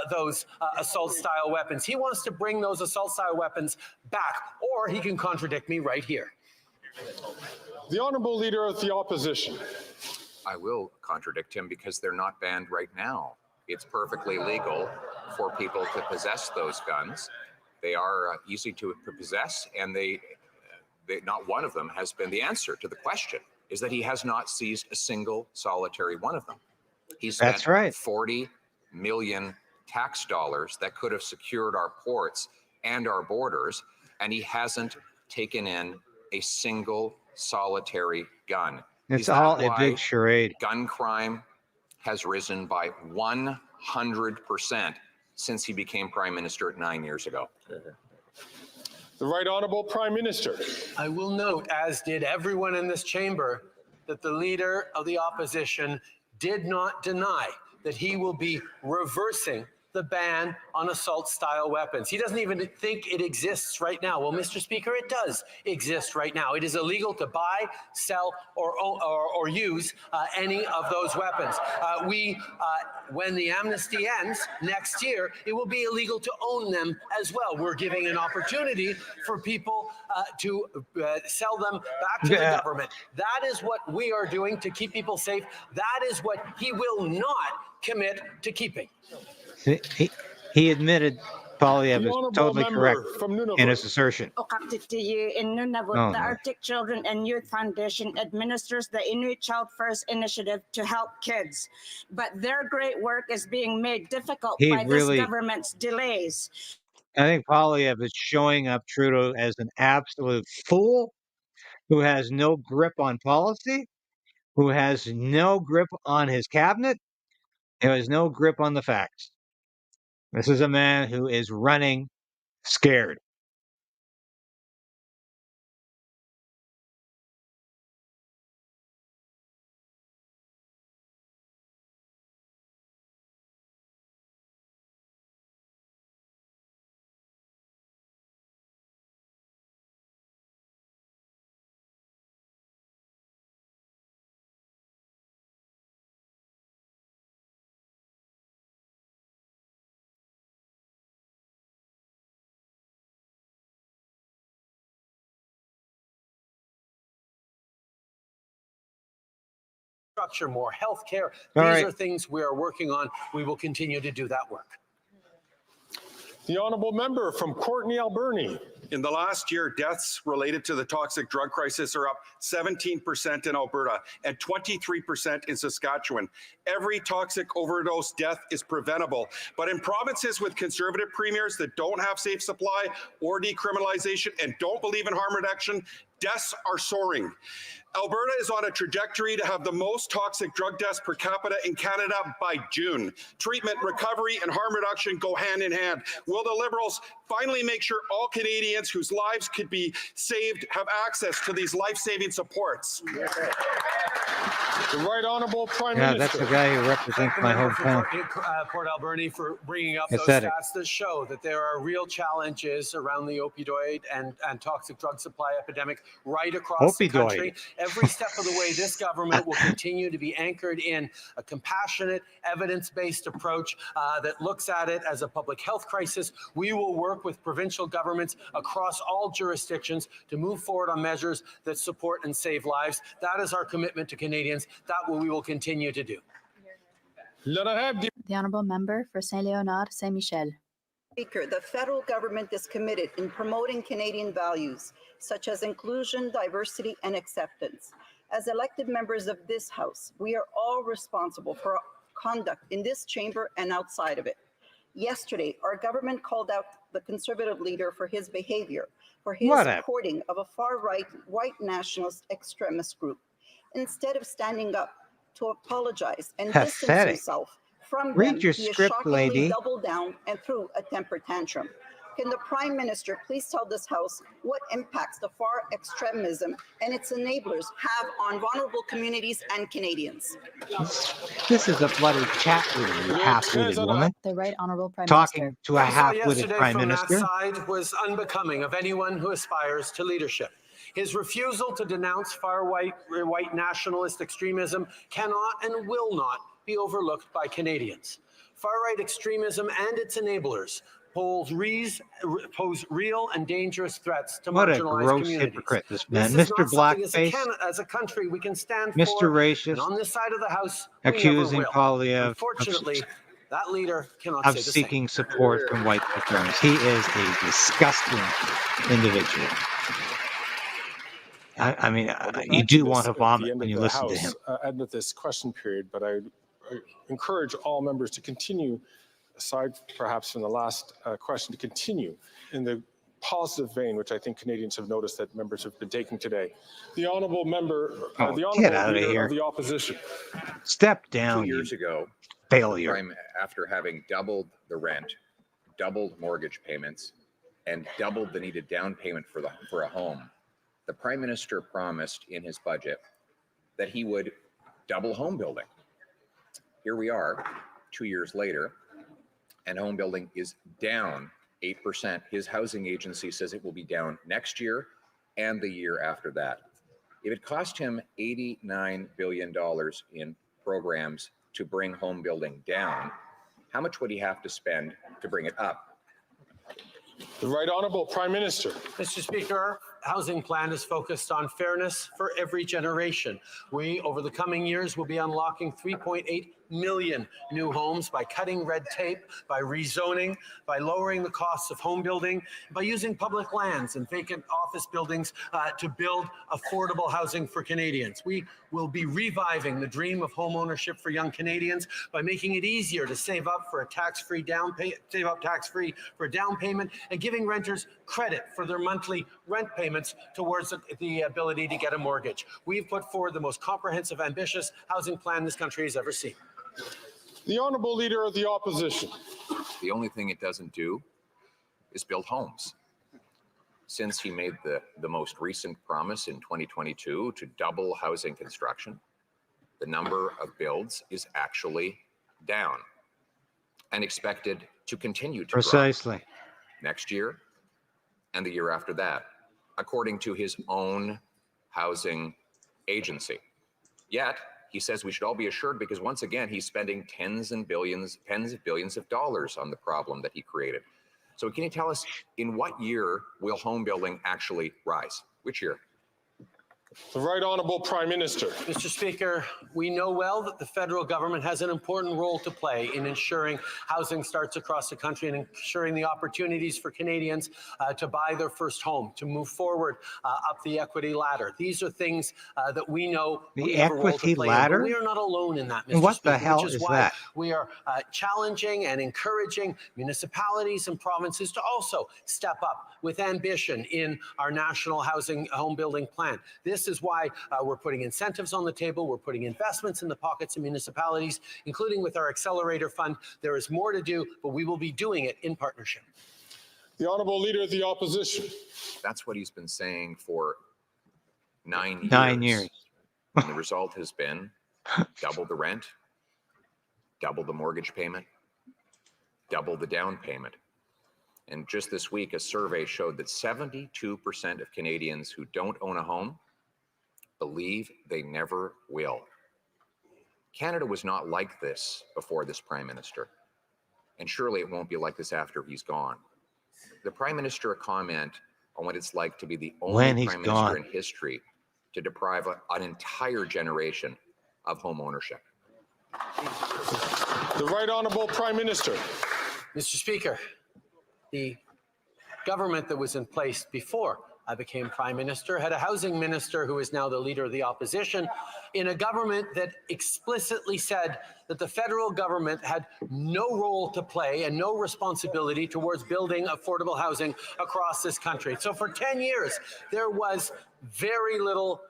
those assault-style weapons. He wants to bring those assault-style weapons back, or he can contradict me right here. The Honourable Leader of the Opposition. I will contradict him because they're not banned right now. It's perfectly legal for people to possess those guns. They are easy to possess, and they not one of them has been the answer to the question, is that he has not seized a single solitary one of them. He spent That's right. 40 million tax dollars that could have secured our ports and our borders, and he hasn't taken in a single solitary gun. It's Is that all a why big charade. gun crime has risen by 100% since he became Prime Minister 9 years ago? The Right Honourable Prime Minister. I will note, as did everyone in this chamber, that the Leader of the Opposition did not deny that he will be reversing the ban on assault-style weapons. He doesn't even think it exists right now. Well, Mr. Speaker, it does exist right now. It is illegal to buy, sell, or use any of those weapons. When the amnesty ends next year, it will be illegal to own them as well. We're giving an opportunity for people to sell them back to the government. That is what we are doing to keep people safe. That is what he will not commit to keeping. He admitted Poilievre is totally correct in his assertion. In Nunavut, the Arctic Children and Youth Foundation administers the Inuit Child First initiative to help kids. But their great work is being made difficult by this government's delays. I think Poilievre is showing up Trudeau as an absolute fool who has no grip on policy, who has no grip on his cabinet, who has no grip on the facts. This is a man who is running scared. Structure, more healthcare. These are things we are working on. We will continue to do that work. The Honourable Member from Courtenay, Alberni. In the last year, deaths related to the toxic drug crisis are up 17% in Alberta and 23% in Saskatchewan. Every toxic overdose death is preventable. But in provinces with conservative premiers that don't have safe supply or decriminalization and don't believe in harm reduction, deaths are soaring. Alberta is on a trajectory to have the most toxic drug deaths per capita in Canada by June. Treatment, recovery, and harm reduction go hand in hand. Will the Liberals finally make sure all Canadians whose lives could be saved have access to these life-saving supports? The Right Honourable Prime Minister. That's the guy who represents my hometown. Port Alberni for bringing up those stats that show that there are real challenges around the opioid and toxic drug supply epidemic right across the country. Every step of the way, this government will continue to be anchored in a compassionate, evidence-based approach that looks at it as a public health crisis. We will work with provincial governments across all jurisdictions to move forward on measures that support and save lives. That is our commitment to Canadians. That we will continue to do. The Honourable Member for Saint-Léonard, Saint-Michel. Speaker, the federal government is committed in promoting Canadian values such as inclusion, diversity, and acceptance. As elected members of this House, we are all responsible for conduct in this chamber and outside of it. Yesterday, our government called out the Conservative leader for his behavior, for his supporting of a far-right white nationalist extremist group, instead of standing up to apologize and distance himself from them. He shockingly doubled down and threw a temper tantrum. Can the Prime Minister please tell this House what impacts the far extremism and its enablers have on vulnerable communities and Canadians? This is a bloody chat room, you half-witted woman. The Right Honourable Prime Talking Minister. to a What we saw half-witted yesterday Prime from Minister. that side was unbecoming of anyone who aspires to leadership. His refusal to denounce far-right nationalist extremism cannot and will not be overlooked by Canadians. Far-right extremism and its enablers pose real and dangerous threats to What a marginalized gross communities. hypocrite this man. This is Mr. not something Blackface, as a country we can stand Mr. for. Racist, And on this side of the House, we never accusing will. Poilievre Unfortunately, that leader cannot of say the seeking same. support from white supremacists. He is a disgusting individual. I mean, you do want to vomit when you listen to him. End of this question period, but I encourage all members to continue, aside perhaps from the last question, to continue in the positive vein, which I think Canadians have noticed that members have been taking today. The honourable member, the get honourable out of leader here. of the opposition. Step down, 2 years ago, failure. After having doubled the rent, doubled mortgage payments, and doubled the needed down payment for a home, the Prime Minister promised in his budget that he would double home building. Here we are, 2 years later, and home building is down 8%. His housing agency says it will be down next year and the year after that. If it cost him $89 billion in programs to bring home building down, how much would he have to spend to bring it up? The Right Honourable Prime Minister. Mr. Speaker, our housing plan is focused on fairness for every generation. We, over the coming years, will be unlocking 3.8 million new homes by cutting red tape, by rezoning, by lowering the costs of home building, by using public lands and vacant office buildings to build affordable housing for Canadians. We will be reviving the dream of home ownership for young Canadians by making it easier to save up for a tax-free down payment and giving renters credit for their monthly rent payments towards the ability to get a mortgage. We've put forward the most comprehensive, ambitious housing plan this country has ever seen. The Honourable Leader of the Opposition. The only thing it doesn't do is build homes. Since he made the most recent promise in 2022 to double housing construction, the number of builds is actually down and expected to continue to Precisely. drop next year and the year after that, according to his own housing agency. Yet, he says we should all be assured because once again, he's spending tens of billions of dollars on the problem that he created. So can you tell us in what year will home building actually rise? Which year? The Right Honourable Prime Minister. Mr. Speaker, we know well that the federal government has an important role to play in ensuring housing starts across the country and ensuring the opportunities for Canadians to buy their first home, to move forward up the equity ladder. These are things that we know we have a role to equity play in, ladder? but we are not alone in that, Mr. And what Speaker, the hell which is why that? we are challenging and encouraging municipalities and provinces to also step up with ambition in our national housing home building plan. This is why we're putting incentives on the table. We're putting investments in the pockets of municipalities, including with our Accelerator Fund. There is more to do, but we will be doing it in partnership. The Honourable Leader of the Opposition. That's what he's been saying for 9 years. 9 years. And the result has been double the rent, double the mortgage payment, double the down payment. And just this week, a survey showed that 72% of Canadians who don't own a home believe they never will. Canada was not like this before this Prime Minister, and surely it won't be like this after he's gone. The Prime Minister a comment on what it's like to be the only Prime Minister in history to deprive an entire generation of home ownership. The Right Honourable Prime Minister. Mr. Speaker, the government that was in place before I became Prime Minister had a housing minister who is now the Leader of the Opposition in a government that explicitly said that the federal government had no role to play and no responsibility towards building affordable housing across this country. So for 10 years, there was very little,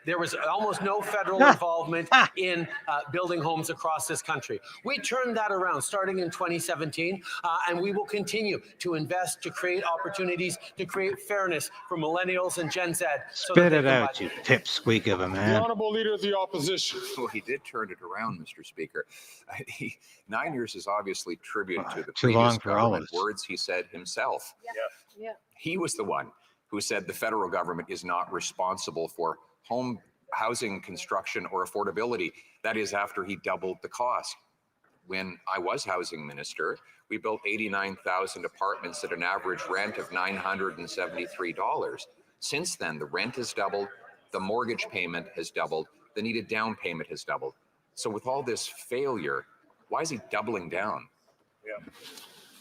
there was almost no federal involvement in building homes across this country. We turned that around starting in 2017, and we will continue to invest to create opportunities, to create fairness for millennials and Gen Z. Spit it out, you pipsqueak of a The man. Honourable Leader of the Opposition. Well, he did turn it around, Mr. Speaker. 9 years is obviously tribute to the Too previous long for all of government, us. words he said himself. Yeah. He was the one who said the federal government is not responsible for home housing construction or affordability. That is after he doubled the cost. When I was housing minister, we built 89,000 apartments at an average rent of $973. Since then, the rent has doubled, the mortgage payment has doubled, the needed down payment has doubled. So with all this failure, why is he doubling down?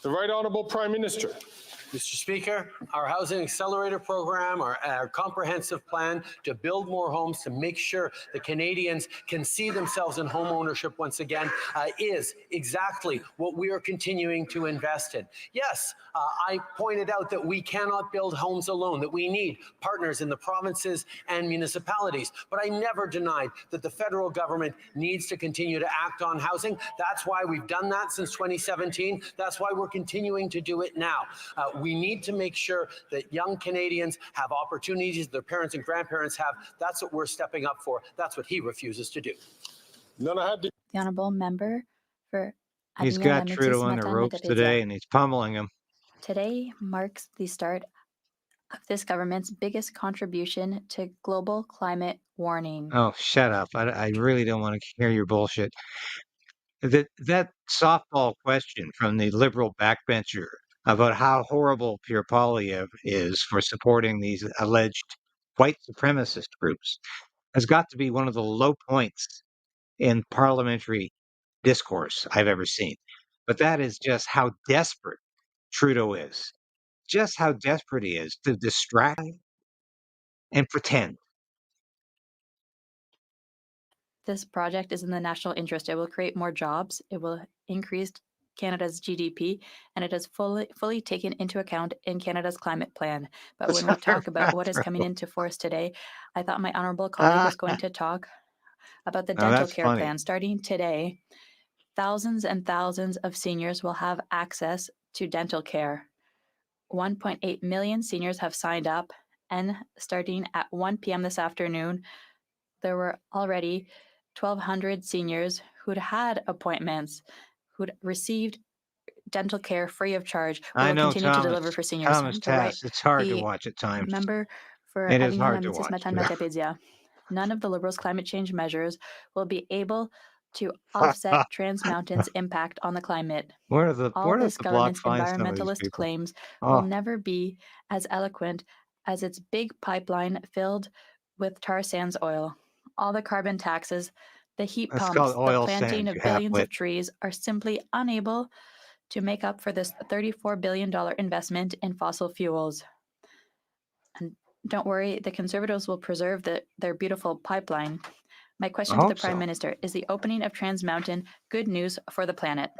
The Right Honourable Prime Minister. Mr. Speaker, our Housing Accelerator program, our comprehensive plan to build more homes, to make sure the Canadians can see themselves in home ownership once again, is exactly what we are continuing to invest in. Yes, I pointed out that we cannot build homes alone, that we need partners in the provinces and municipalities. But I never denied that the federal government needs to continue to act on housing. That's why we've done that since 2017. That's why we're continuing to do it now. We need to make sure that young Canadians have opportunities their parents and grandparents have. That's what we're stepping up for. That's what he refuses to do. The Honourable Member for He's Avignon got Trudeau on the ropes today, and he's pummeling him. Today marks the start of this government's biggest contribution to global climate warning. Oh, shut up. I really don't want to hear your bullshit. That softball question from the Liberal backbencher about how horrible Pierre Poilievre is for supporting these alleged white supremacist groups has got to be one of the low points in parliamentary discourse I've ever seen. But that is just how desperate Trudeau is. Just how desperate he is to distract and pretend. This project is in the national interest. It will create more jobs. It will increase Canada's GDP, and it is fully taken into account in Canada's climate plan. But when we talk about what is coming into force today, I thought my honourable colleague was going to talk about the dental care plan. Starting today, thousands and thousands of seniors will have access to dental care. 1.8 million seniors have signed up, and starting at 1 p.m. this afternoon, there were already 1,200 seniors who'd had appointments, who'd received dental care free of charge. I know, continue Thomas, to deliver for seniors. Thomas Tass, it's hard to watch at times. Member for It is hard to watch. None of the Liberals' climate change measures will be able to offset Trans Mountain's impact on the climate. All this government's environmentalist claims will never be as eloquent as its big pipeline filled with tar sands oil. All the carbon taxes, the heat pumps, the planting of billions of trees are simply unable to make up for this $34 billion investment in fossil fuels. And don't worry, the Conservatives will preserve their beautiful pipeline. My question to the Prime Minister, is the opening of Trans Mountain good news for the planet?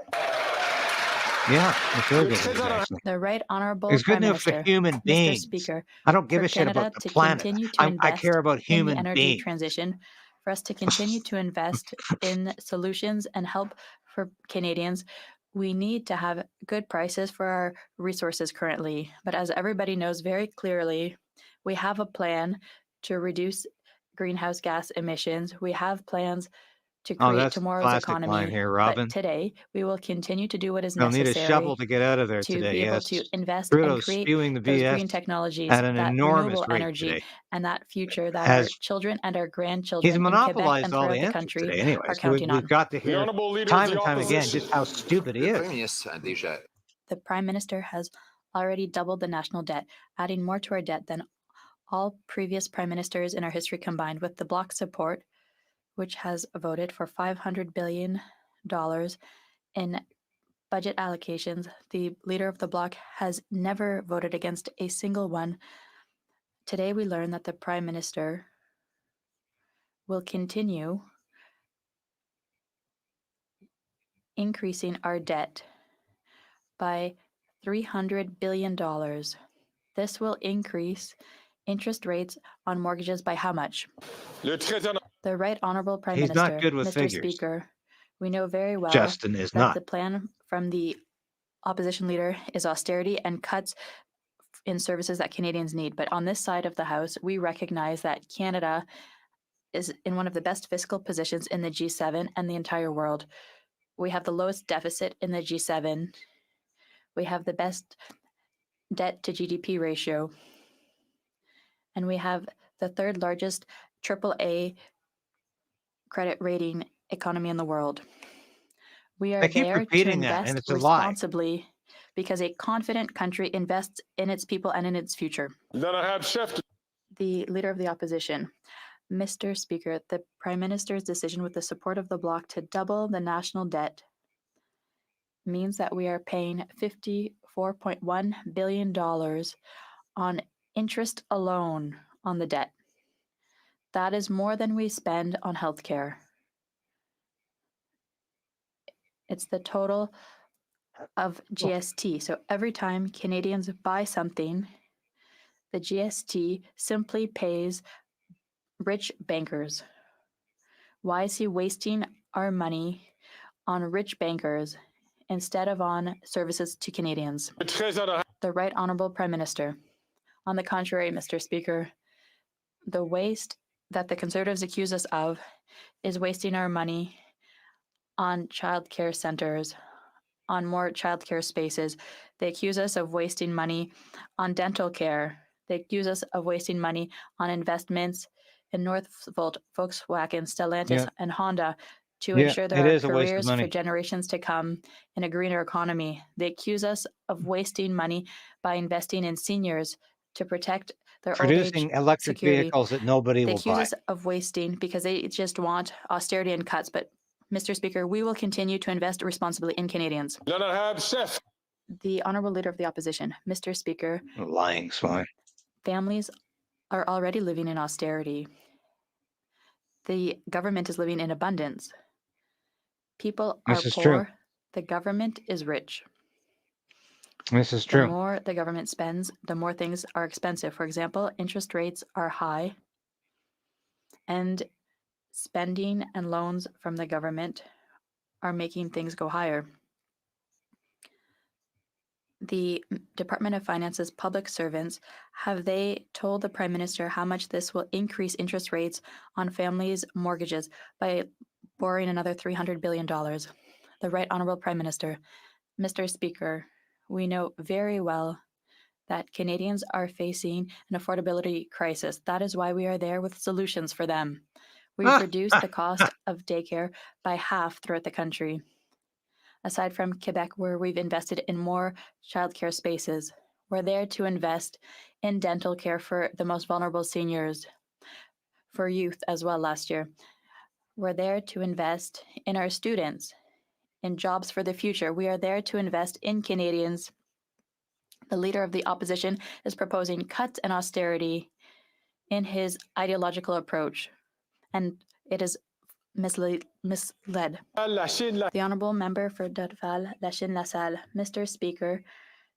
Yeah, it's really good news, actually. The Right Honourable It's good Prime news for Minister, human beings. Mr. Speaker, I don't give for a shit Canada about the to planet. continue to I invest care about in human the energy beings. transition, for us to continue to invest in solutions and help for Canadians, we need to have good prices for our resources currently. But as everybody knows very clearly, we have a plan to reduce greenhouse gas emissions. We have plans to create tomorrow's economy. Here, Robin. But today, we will continue to do what is They'll necessary. need a shovel to get out of there to today. be able Yes. to invest Trudeau's and create spewing the those BS green technologies, at an that enormous renewable rate energy, today. and that future that our children and our grandchildren He's in Quebec monopolized and all throughout the the answers country today. Anyway, are so counting on. we've got to hear time and time again just how stupid he is. The Prime Minister has already doubled the national debt, adding more to our debt than all previous Prime Ministers in our history combined, with the Bloc support, which has voted for $500 billion in budget allocations. The leader of the Bloc has never voted against a single one. Today we learn that the Prime Minister will continue increasing our debt by $300 billion. This will increase interest rates on mortgages by how much? The Right Honourable Prime He's Minister, not good with Mr. figures. Speaker, we know very well Justin is that not. the plan from the opposition leader is austerity and cuts in services that Canadians need. But on this side of the House, we recognize that Canada is in one of the best fiscal positions in the G7 and the entire world. We have the lowest deficit in the G7. We have the best debt to GDP ratio. And we have the third largest AAA credit rating economy in the world. We are I keep there to repeating that, invest and it's a lie. responsibly because a confident country invests in its people and in its future. The Leader of the Opposition. Mr. Speaker, the Prime Minister's decision with the support of the Bloc to double the national debt means that we are paying $54.1 billion on interest alone on the debt. That is more than we spend on healthcare. It's the total of GST. So every time Canadians buy something, the GST simply pays rich bankers. Why is he wasting our money on rich bankers instead of on services to Canadians? The Right Honourable Prime Minister. On the contrary, Mr. Speaker, the waste that the Conservatives accuse us of is wasting our money on childcare centres, on more childcare spaces. They accuse us of wasting money on dental care. They accuse us of wasting money on investments in Northvolt, Volkswagen, Stellantis, and Honda to ensure there are careers for generations to come in a greener economy. They accuse us of wasting money by investing in seniors to protect their old age electric security. vehicles that nobody They will accuse buy. us of wasting because they just want austerity and cuts. But Mr. Speaker, we will continue to invest responsibly in Canadians. The Honourable Leader of the Opposition. Mr. Speaker. Lying swine. Families are already living in austerity. The government is living in abundance. People are This is poor. true. The government is rich. This is The true. more the government spends, the more things are expensive. For example, interest rates are high, and spending and loans from the government are making things go higher. The Department of Finance's public servants, have they told the Prime Minister how much this will increase interest rates on families' mortgages by borrowing another $300 billion? The Right Honourable Prime Minister. Mr. Speaker, we know very well that Canadians are facing an affordability crisis. That is why we are there with solutions for them. We've reduced the cost of daycare by half throughout the country. Aside from Quebec, where we've invested in more childcare spaces, we're there to invest in dental care for the most vulnerable seniors, for youth as well last year. We're there to invest in our students, in jobs for the future. We are there to invest in Canadians. The Leader of the Opposition is proposing cuts and austerity in his ideological approach, and it is misled. The Honourable Member for Dorval, Lachine LaSalle. Mr. Speaker,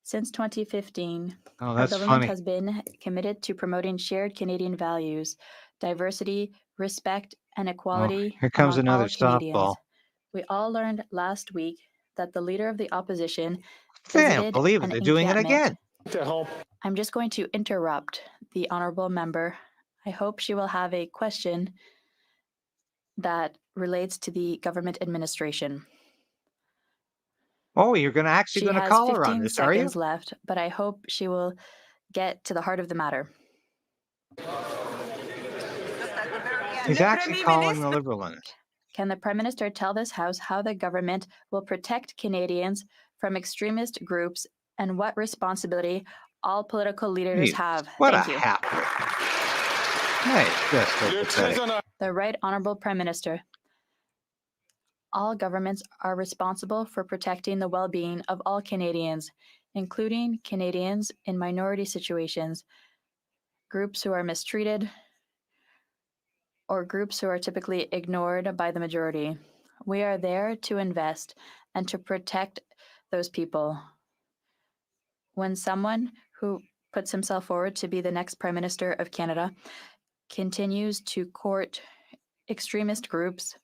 since 2015, our government has been committed to promoting shared Canadian values, diversity, respect, and equality here comes among all another Canadians. softball. We all learned last week that the Leader of the Opposition I visited can't believe it. an They're doing it encampment. again. I'm just going to interrupt the Honourable Member. I hope she will have a question that relates to the government administration. Oh, you're actually going to call her on this, are you? She has 15 seconds left, but I hope she will get to the heart of the matter. He's actually calling the Liberal on it. Can the Prime Minister tell this House how the government will protect Canadians from extremist groups and what responsibility all political leaders have? What Thank a you. half-wit. The Right Honourable Prime Minister. All governments are responsible for protecting the well-being of all Canadians, including Canadians in minority situations, groups who are mistreated, or groups who are typically ignored by the majority. We are there to invest and to protect those people. When someone who puts himself forward to be the next Prime Minister of Canada continues to court extremist groups,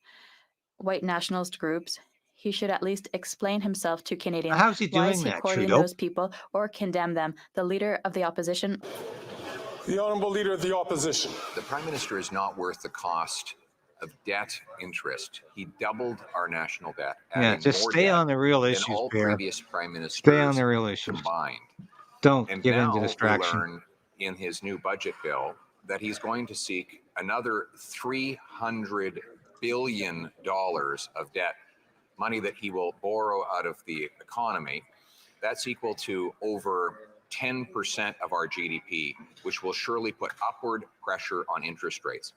white nationalist groups, he should at least explain himself to Canadians. How's he Why doing is he that, courting Trudeau? those people or condemn them? The Leader of the Opposition. The Honourable Leader of the Opposition. The Prime Minister is not worth the cost of debt interest. He doubled our national debt, Yeah, adding just more stay debt on the real than issues, all Pierre. previous Prime Ministers Stay on the real issues. combined. Don't And give in now to distraction. we learn in his new budget bill that he's going to seek another $300 billion of debt, money that he will borrow out of the economy. That's equal to over 10% of our GDP, which will surely put upward pressure on interest rates.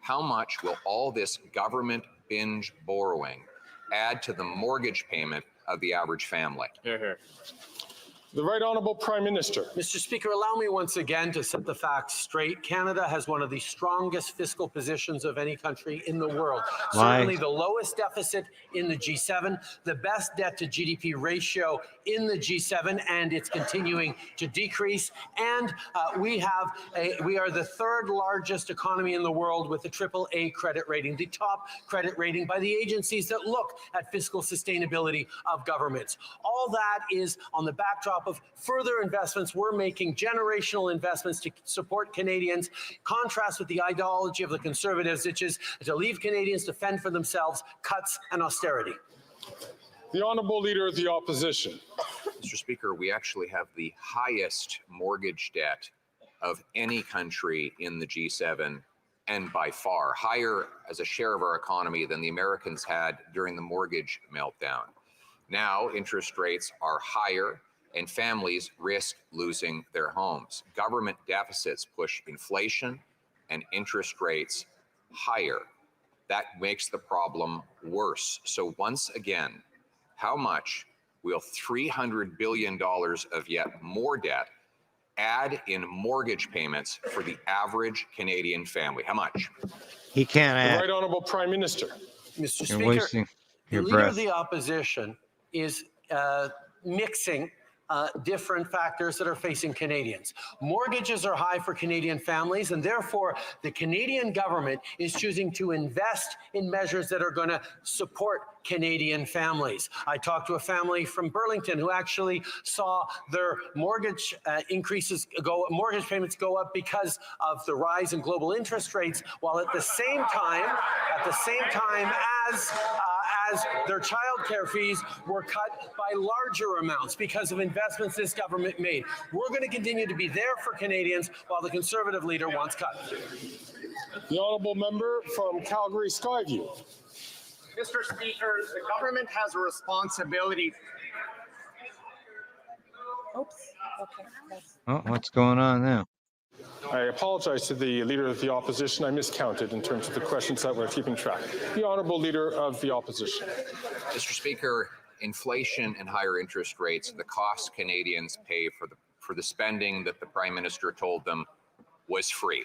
How much will all this government binge borrowing add to the mortgage payment of the average family? The Right Honourable Prime Minister. Mr. Speaker, allow me once again to set the facts straight. Canada has one of the strongest fiscal positions of any country in the world. Certainly the lowest deficit in the G7, the best debt to GDP ratio in the G7, and it's continuing to decrease. And we are the third largest economy in the world with a AAA credit rating, the top credit rating by the agencies that look at fiscal sustainability of governments. All that is on the backdrop of further investments we're making, generational investments to support Canadians, contrast with the ideology of the Conservatives, which is to leave Canadians to fend for themselves, cuts and austerity. The Honourable Leader of the Opposition. Mr. Speaker, we actually have the highest mortgage debt of any country in the G7, and by far higher as a share of our economy than the Americans had during the mortgage meltdown. Now interest rates are higher and families risk losing their homes. Government deficits push inflation and interest rates higher. That makes the problem worse. So once again, how much will $300 billion of yet more debt add in mortgage payments for the average Canadian family? How much? He can't The add. Right Honourable Prime Minister. Mr. You're Speaker, wasting the your Leader breath. of the Opposition is mixing different factors that are facing Canadians. Mortgages are high for Canadian families, and therefore the Canadian government is choosing to invest in measures that are going to support Canadian families. I talked to a family from Burlington who actually saw their mortgage mortgage payments go up because of the rise in global interest rates, while at the same time as their childcare fees were cut by larger amounts because of investments this government made. We're going to continue to be there for Canadians while the Conservative leader wants cuts. The Honourable Member from Calgary Skyview. Mr. Speaker, the government has a responsibility. Oops. Okay. Oh, what's going on now? I apologize to the Leader of the Opposition. I miscounted in terms of the questions that we're keeping track. The Honourable Leader of the Opposition. Mr. Speaker, inflation and higher interest rates, the cost Canadians pay for the spending that the Prime Minister told them was free.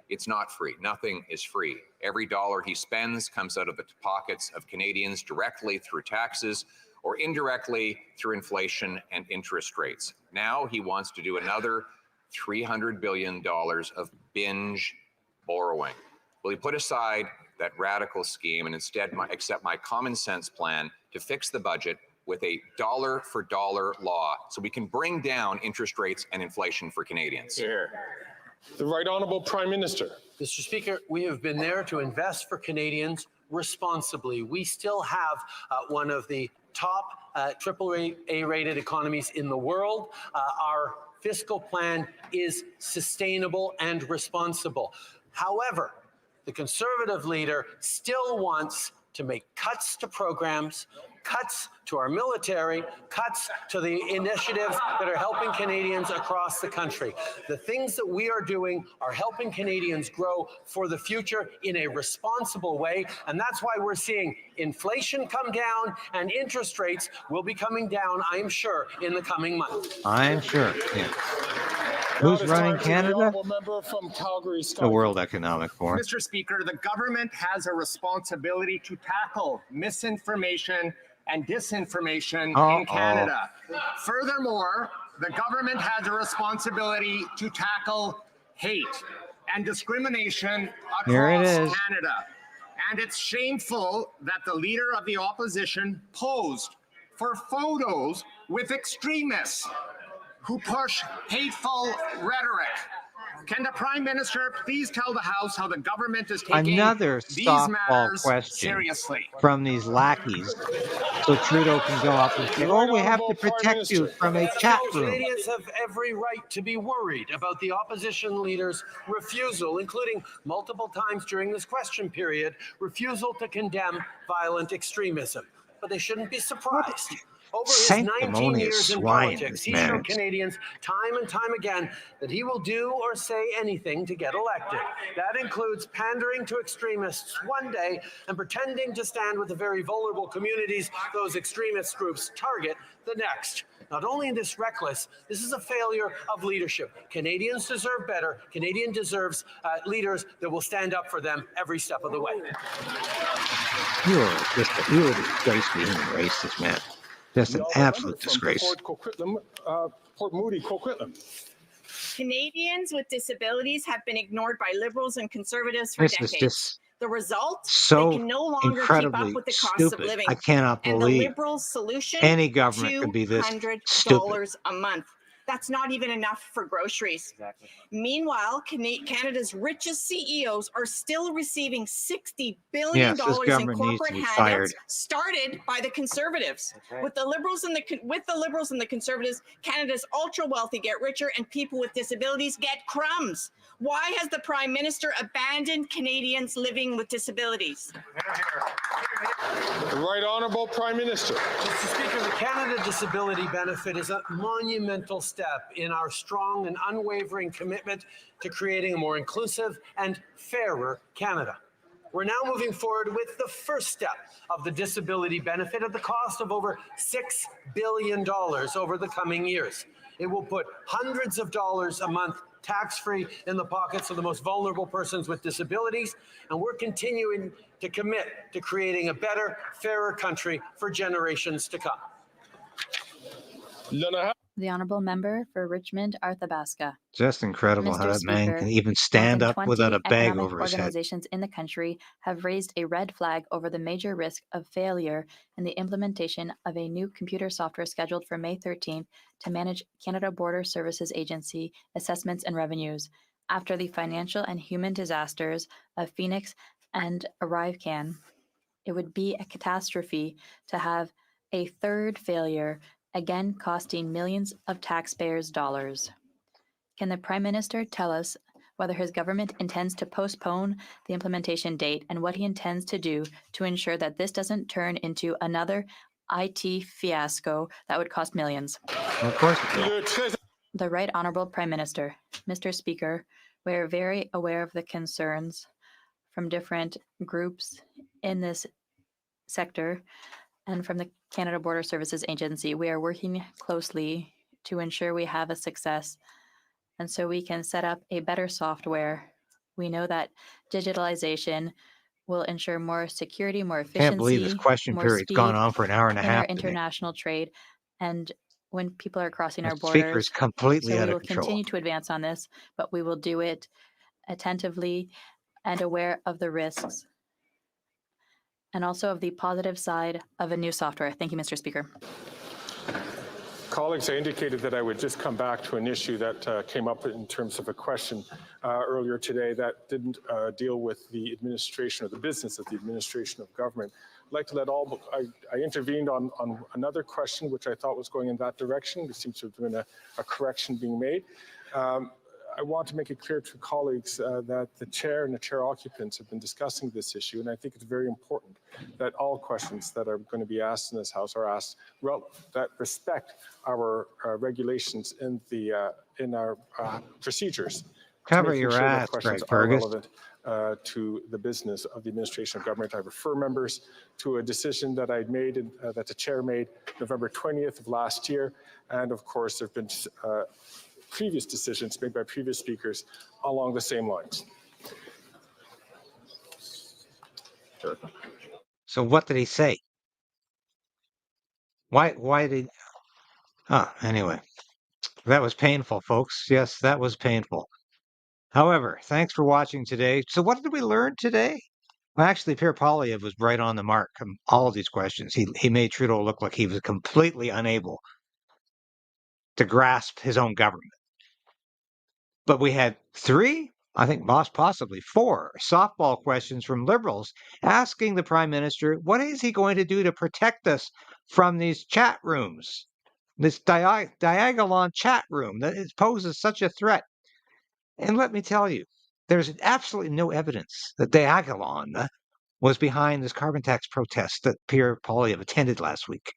It's not free. Nothing is free. Every dollar he spends comes out of the pockets of Canadians directly through taxes or indirectly through inflation and interest rates. Now he wants to do another $300 billion of binge borrowing. Will he put aside that radical scheme and instead accept my common sense plan to fix the budget with a dollar for dollar law so we can bring down interest rates and inflation for Canadians? The Right Honourable Prime Minister. Mr. Speaker, we have been there to invest for Canadians responsibly. We still have one of the top AAA rated economies in the world. Our fiscal plan is sustainable and responsible. However, the Conservative leader still wants to make cuts to programs, cuts to our military, cuts to the initiatives that are helping Canadians across the country. The things that we are doing are helping Canadians grow for the future in a responsible way, and that's why we're seeing inflation come down and interest rates will be coming down, I'm sure, in the coming months. I'm sure. Yeah. Who's running Canada? Member from Calgary, The World Economic Forum. Mr. Speaker, the government has a responsibility to tackle misinformation and disinformation in Canada. Furthermore, the government has a responsibility to tackle hate and discrimination across Canada. And it's shameful that the leader of the opposition posed for photos with extremists who push hateful rhetoric. Can the Prime Minister please tell the House how the government is taking Another these softball matters question seriously? from these lackeys, so Trudeau can go up and say, "Oh, we have to protect you from a chat room." Canadians have every right to be worried about the opposition leader's refusal, including multiple times during this question period, refusal to condemn violent extremism. But they shouldn't be surprised. Over his 19 years in politics, he showed Canadians time and time again that he will do or say anything to get elected. That includes pandering to extremists one day and pretending to stand with the very vulnerable communities those extremist groups target the next. Not only is this reckless, this is a failure of leadership. Canadians deserve better. Canadian deserves leaders that will stand up for them every step of the way. You are a disgrace to the human race, this man. Just an absolute disgrace. Port Moody, Coquitlam. Canadians with disabilities have been ignored by Liberals and Conservatives for decades. The result? So they can no longer keep up with the cost of living. I cannot and believe the Liberals' solution? any government could be this stupid. $200 a month. That's not even enough for groceries. Exactly. Meanwhile, Canada's richest CEOs are still receiving $60 billion in corporate handouts started by the Conservatives. Right. With the Liberals and the Conservatives, Canada's ultra wealthy get richer and people with disabilities get crumbs. Why has the Prime Minister abandoned Canadians living with disabilities? The Right Honourable Prime Minister. Mr. Speaker, the Canada Disability Benefit is a monumental step in our strong and unwavering commitment to creating a more inclusive and fairer Canada. We're now moving forward with the first step of the disability benefit at the cost of over $6 billion over the coming years. It will put hundreds of dollars a month tax-free in the pockets of the most vulnerable persons with disabilities, and we're continuing to commit to creating a better, fairer country for generations to come. The Honourable Member for Richmond, Arthabaska. Just incredible how that man can even stand up without a bag over his head. Organizations in the country have raised a red flag over the major risk of failure in the implementation of a new computer software scheduled for May 13th to manage Canada Border Services Agency assessments and revenues. After the financial and human disasters of Phoenix and ArriveCan, it would be a catastrophe to have a third failure, again costing millions of taxpayers' dollars. Can the Prime Minister tell us whether his government intends to postpone the implementation date and what he intends to do to ensure that this doesn't turn into another IT fiasco that would cost millions? Well, of course it will. The Right Honourable Prime Minister. Mr. Speaker, we are very aware of the concerns from different groups in this sector and from the Canada Border Services Agency. We are working closely to ensure we have a success and so we can set up a better software. We know that digitalization will ensure more security, more efficiency. Can't believe this question period's gone on for an hour and a half. Our international trade, and when people are crossing our borders, Speaker is completely out of control. We will continue to advance on this, but we will do it attentively and aware of the risks, and also of the positive side of a new software. Thank you, Mr. Speaker. Colleagues, I indicated that I would just come back to an issue that came up in terms of a question earlier today that didn't deal with the administration or the business of the administration of government. I'd like to let all, I intervened on another question which I thought was going in that direction. There seems to have been a correction being made. I want to make it clear to colleagues that the chair and the chair occupants have been discussing this issue, and I think it's very important that all questions that are going to be asked in this House are asked that respect our regulations in our procedures. Cover your ass, Fergus. To the business of the administration of government. I refer members to a decision that I made, that the chair made November 20th of last year, and of course there have been previous decisions made by previous speakers along the same lines. So what did he say? Why did? Anyway, that was painful, folks. Yes, that was painful. However, thanks for watching today. So what did we learn today? Well, actually, Pierre Poilievre was right on the mark on all of these questions. He made Trudeau look like he was completely unable to grasp his own government. But we had 3, I think possibly 4 softball questions from Liberals asking the Prime Minister, what is he going to do to protect us from these chat rooms? This Diagolon chat room that poses such a threat. And let me tell you, there's absolutely no evidence that Diagolon was behind this carbon tax protest that Pierre Poilievre attended last week.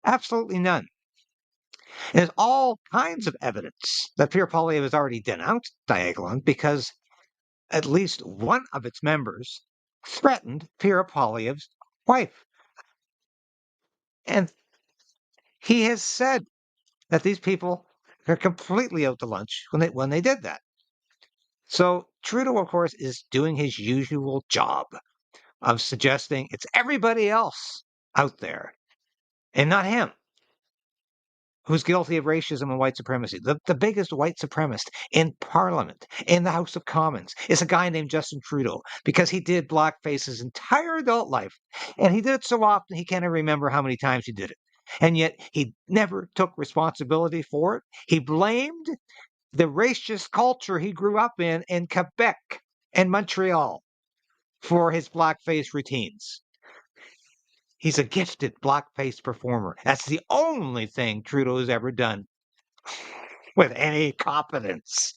Absolutely none. And there's all kinds of evidence that Pierre Poilievre has already denounced Diagolon because at least one of its members threatened Pierre Poilievre's wife. And he has said that these people are completely out to lunch when they did that. So Trudeau, of course, is doing his usual job of suggesting it's everybody else out there and not him who's guilty of racism and white supremacy. The biggest white supremacist in Parliament, in the House of Commons, is a guy named Justin Trudeau because he did blackface his entire adult life. And he did it so often he can't even remember how many times he did it. And yet he never took responsibility for it. He blamed the racist culture he grew up in Quebec and Montreal for his blackface routines. He's a gifted blackface performer. That's the only thing Trudeau's ever done with any competence.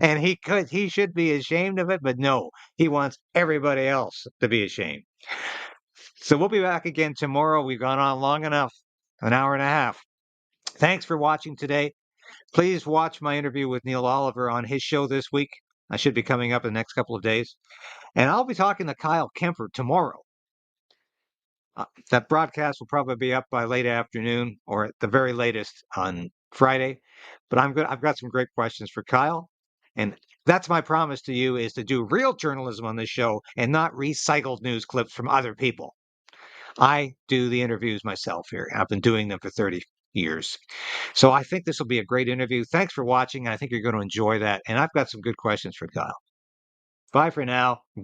And he should be ashamed of it, but no, he wants everybody else to be ashamed. So we'll be back again tomorrow. We've gone on long enough, an hour and a half. Thanks for watching today. Please watch my interview with Neil Oliver on his show this week. I should be coming up in the next couple of days. And I'll be talking to Kyle Kemper tomorrow. That broadcast will probably be up by late afternoon or at the very latest on Friday. But I've got some great questions for Kyle. And that's my promise to you, is to do real journalism on this show and not recycled news clips from other people. I do the interviews myself here. I've been doing them for 30 years. So I think this will be a great interview. Thanks for watching. I think you're going to enjoy that. And I've got some good questions for Kyle. Bye for now.